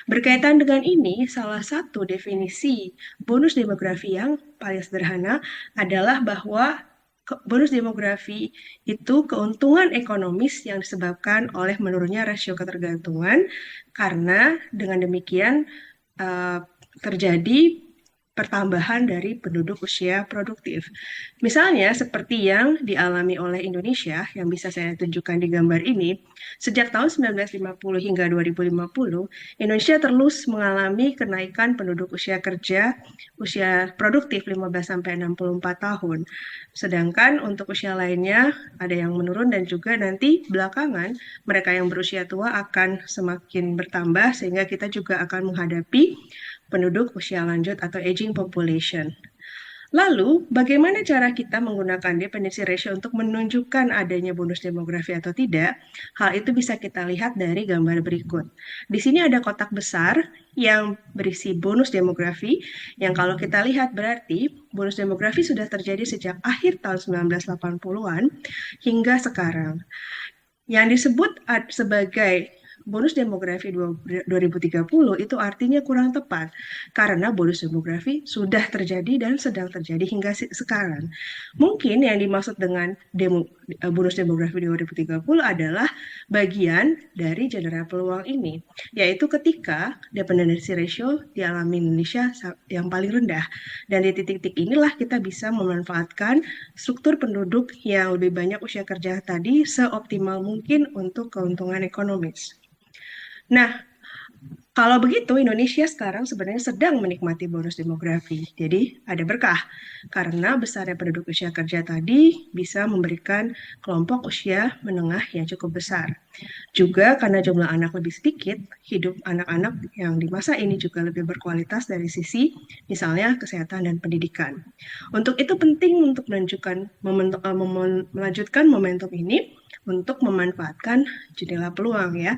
Berkaitan dengan ini, salah satu definisi bonus demografi yang paling sederhana adalah bahwa bonus demografi itu keuntungan ekonomis yang disebabkan oleh menurunnya rasio ketergantungan, karena dengan demikian terjadi pertambahan dari penduduk usia produktif. Misalnya seperti yang dialami oleh Indonesia yang bisa saya tunjukkan di gambar ini, sejak tahun 1950 hingga 2050, Indonesia terus mengalami kenaikan penduduk usia kerja, usia produktif 15-64 tahun. Sedangkan untuk usia lainnya ada yang menurun dan juga nanti belakangan mereka yang berusia tua akan semakin bertambah sehingga kita juga akan menghadapi penduduk usia lanjut atau aging population. Lalu, bagaimana cara kita menggunakan dependency ratio untuk menunjukkan adanya bonus demografi atau tidak? Hal itu bisa kita lihat dari gambar berikut. Di sini ada kotak besar yang berisi bonus demografi, yang kalau kita lihat berarti bonus demografi sudah terjadi sejak akhir tahun 1980-an hingga sekarang. Yang disebut sebagai bonus demografi 2030 itu artinya kurang tepat karena bonus demografi sudah terjadi dan sedang terjadi hingga sekarang. Mungkin yang dimaksud dengan bonus demografi 2030 adalah bagian dari general peluang ini, yaitu ketika dependency ratio dialami Indonesia yang paling rendah. Dan di titik-titik inilah kita bisa memanfaatkan struktur penduduk yang lebih banyak usia kerja tadi seoptimal mungkin untuk keuntungan ekonomis. Nah, kalau begitu Indonesia sekarang sebenarnya sedang menikmati bonus demografi. Jadi ada berkah karena besarnya penduduk usia kerja tadi bisa memberikan kelompok usia menengah yang cukup besar. Juga karena jumlah anak lebih sedikit, hidup anak-anak yang di masa ini juga lebih berkualitas dari sisi misalnya kesehatan dan pendidikan. Untuk itu penting untuk melanjutkan momentum ini untuk memanfaatkan jendela peluang ya.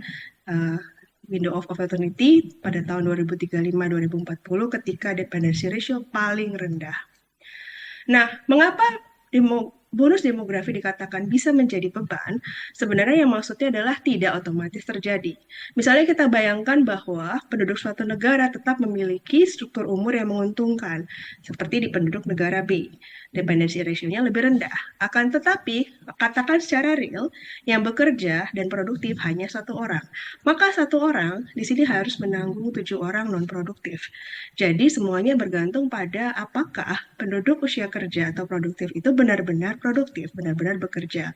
Window of opportunity pada tahun 2035-2040 ketika dependency ratio paling rendah. Nah, mengapa bonus demografi dikatakan bisa menjadi beban? Sebenarnya yang maksudnya adalah tidak otomatis terjadi. Misalnya kita bayangkan bahwa penduduk suatu negara tetap memiliki struktur umur yang menguntungkan, seperti di penduduk negara B. Dependency ratio-nya lebih rendah. Akan tetapi, katakan secara real, yang bekerja dan produktif hanya 1 orang. Maka 1 orang di sini harus menanggung 7 orang non-produktif. Jadi semuanya bergantung pada apakah penduduk usia kerja atau produktif itu benar-benar produktif, benar-benar bekerja.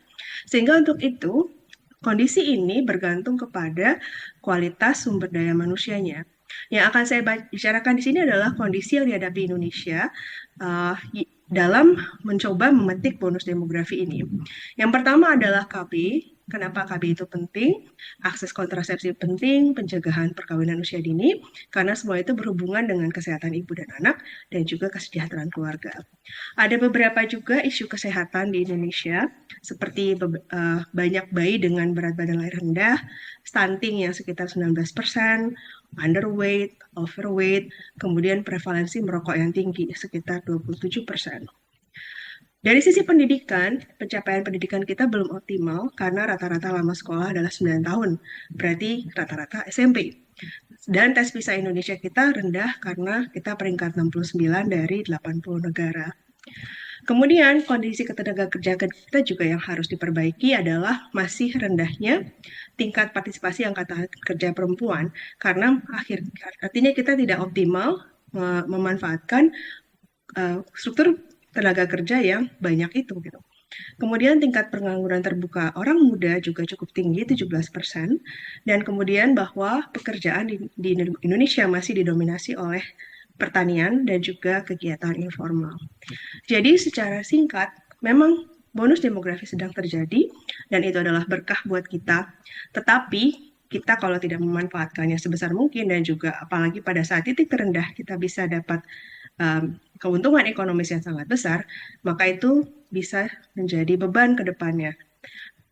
Sehingga untuk itu, kondisi ini bergantung kepada kualitas sumber daya manusianya. Yang akan saya bicarakan di sini adalah kondisi yang dihadapi Indonesia dalam mencoba memetik bonus demografi ini. Yang pertama adalah KB. Kenapa KB itu penting? Akses kontrasepsi penting, pencegahan perkawinan usia dini, karena semua itu berhubungan dengan kesehatan ibu dan anak, dan juga kesejahteraan keluarga. Ada beberapa juga isu kesehatan di Indonesia, seperti banyak bayi dengan berat badan lahir rendah, stunting yang sekitar 19%, underweight, overweight, kemudian prevalensi merokok yang tinggi, sekitar 27%. Dari sisi pendidikan, pencapaian pendidikan kita belum optimal karena rata-rata lama sekolah adalah 9 tahun, berarti rata-rata SMP. Dan tes PISA Indonesia kita rendah karena kita peringkat 69 dari 80 negara. Kemudian kondisi ketenaga kerjaan kita juga yang harus diperbaiki adalah masih rendahnya tingkat partisipasi angkatan kerja perempuan karena artinya kita tidak optimal memanfaatkan struktur tenaga kerja yang banyak itu gitu. Kemudian tingkat pengangguran terbuka orang muda juga cukup tinggi, 17%. Dan kemudian bahwa pekerjaan di Indonesia masih didominasi oleh pertanian dan juga kegiatan informal. Jadi secara singkat, memang bonus demografi sedang terjadi dan itu adalah berkah buat kita. Tetapi kita kalau tidak memanfaatkannya sebesar mungkin dan juga apalagi pada saat titik terendah kita bisa dapat keuntungan ekonomis yang sangat besar, maka itu bisa menjadi beban ke depannya.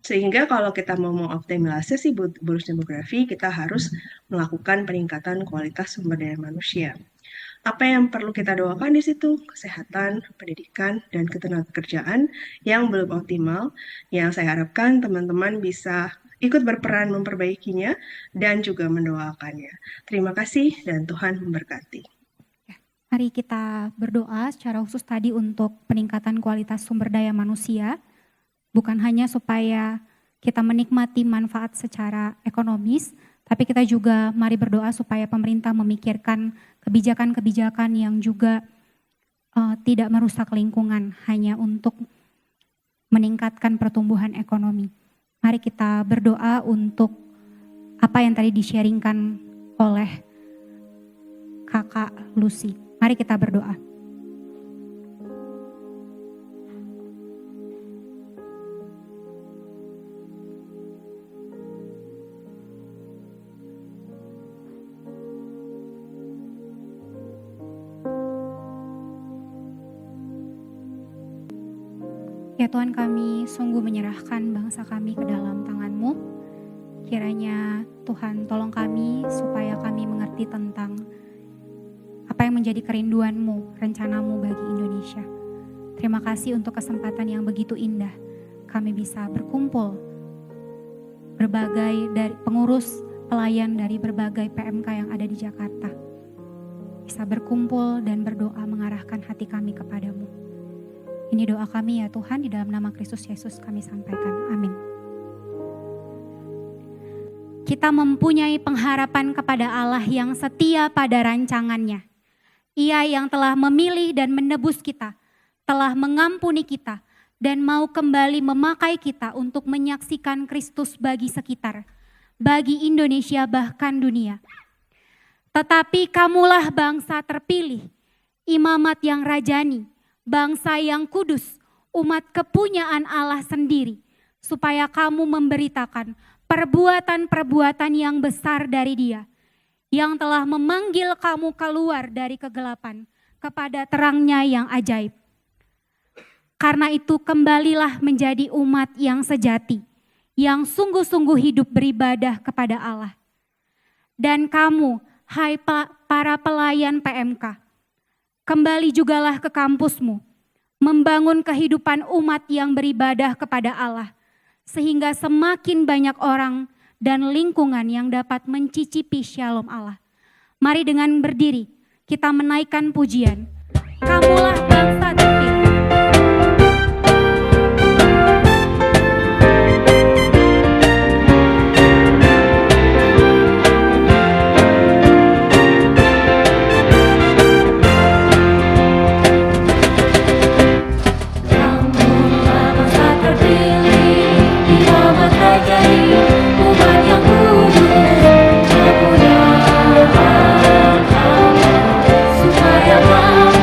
Sehingga kalau kita mau mengoptimalisasi bonus demografi, kita harus melakukan peningkatan kualitas sumber daya manusia. Apa yang perlu kita doakan di situ? Kesehatan, pendidikan, dan ketenagakerjaan yang belum optimal, yang saya harapkan teman-teman bisa ikut berperan memperbaikinya dan juga mendoakannya. Terima kasih dan Tuhan memberkati. Mari kita berdoa secara khusus tadi untuk peningkatan kualitas sumber daya manusia, bukan hanya supaya kita menikmati manfaat secara ekonomis, tapi kita juga mari berdoa supaya pemerintah memikirkan kebijakan-kebijakan yang juga tidak merusak lingkungan, hanya untuk meningkatkan pertumbuhan ekonomi. Mari kita berdoa untuk apa yang tadi di-sharingkan oleh Kakak Lucy. Mari kita berdoa. Ya Tuhan, kami sungguh menyerahkan bangsa kami ke dalam tangan-Mu. Kiranya Tuhan tolong kami supaya kami mengerti tentang apa yang menjadi kerinduan-Mu, rencana-Mu bagi Indonesia. Terima kasih untuk kesempatan yang begitu indah. Kami bisa berkumpul berbagai dari pengurus pelayan dari berbagai PMK yang ada di Jakarta. Bisa berkumpul dan berdoa mengarahkan hati kami kepadamu. Ini doa kami ya Tuhan, di dalam nama Kristus Yesus kami sampaikan. Amin. Kita mempunyai pengharapan kepada Allah yang setia pada rancangannya. Ia yang telah memilih dan menebus kita, telah mengampuni kita, dan mau kembali memakai kita untuk menyaksikan Kristus bagi sekitar, bagi Indonesia bahkan dunia. Tetapi kamulah bangsa terpilih, imamat yang rajani, bangsa yang kudus, umat kepunyaan Allah sendiri, supaya kamu memberitakan perbuatan-perbuatan yang besar dari Dia, yang telah memanggil kamu keluar dari kegelapan kepada terangnya yang ajaib. Karena itu kembalilah menjadi umat yang sejati, yang sungguh-sungguh hidup beribadah kepada Allah. Dan kamu, hai para pelayan PMK, kembali jugalah ke kampusmu, membangun kehidupan umat yang beribadah kepada Allah, sehingga semakin banyak orang dan lingkungan yang dapat mencicipi shalom Allah. Mari dengan berdiri, kita menaikkan pujian. Kamulah bangsa terpilih. Supaya kamu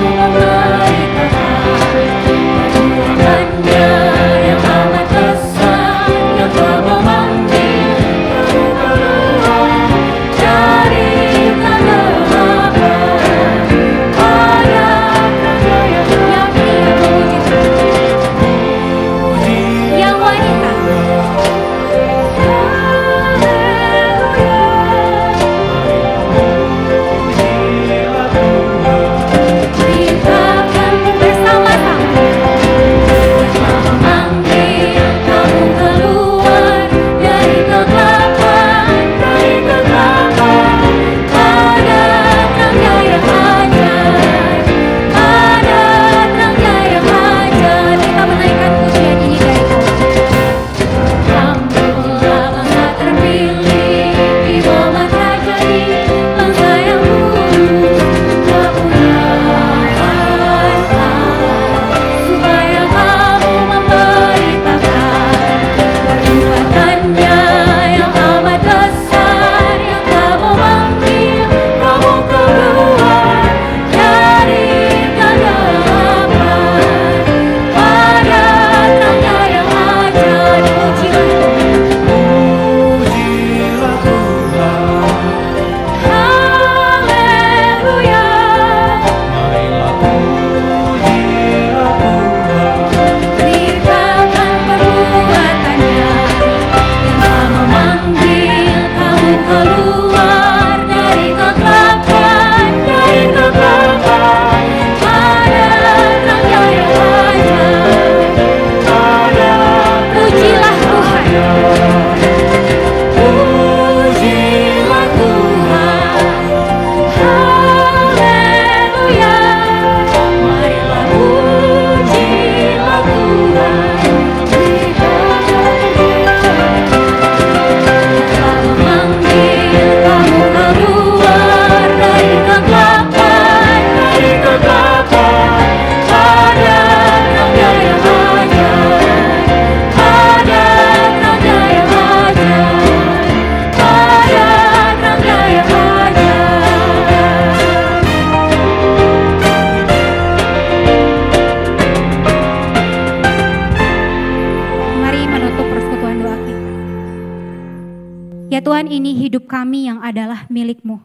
Ya Tuhan, ini hidup kami yang adalah milik-Mu.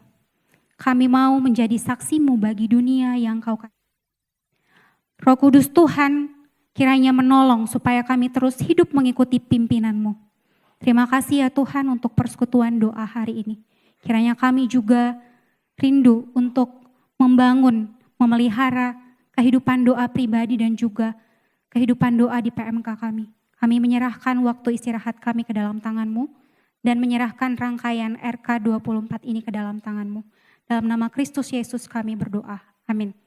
Kami mau menjadi saksi-Mu bagi dunia yang Kau kasih. Roh Kudus Tuhan, kiranya menolong supaya kami terus hidup mengikuti pimpinan-Mu. Terima kasih ya Tuhan untuk persekutuan doa hari ini. Kiranya kami juga rindu untuk membangun, memelihara kehidupan doa pribadi dan juga kehidupan doa di PMK kami. Kami menyerahkan waktu istirahat kami ke dalam tangan-Mu dan menyerahkan rangkaian RK 24 ini ke dalam tangan-Mu. Dalam nama Kristus Yesus kami berdoa. Amin.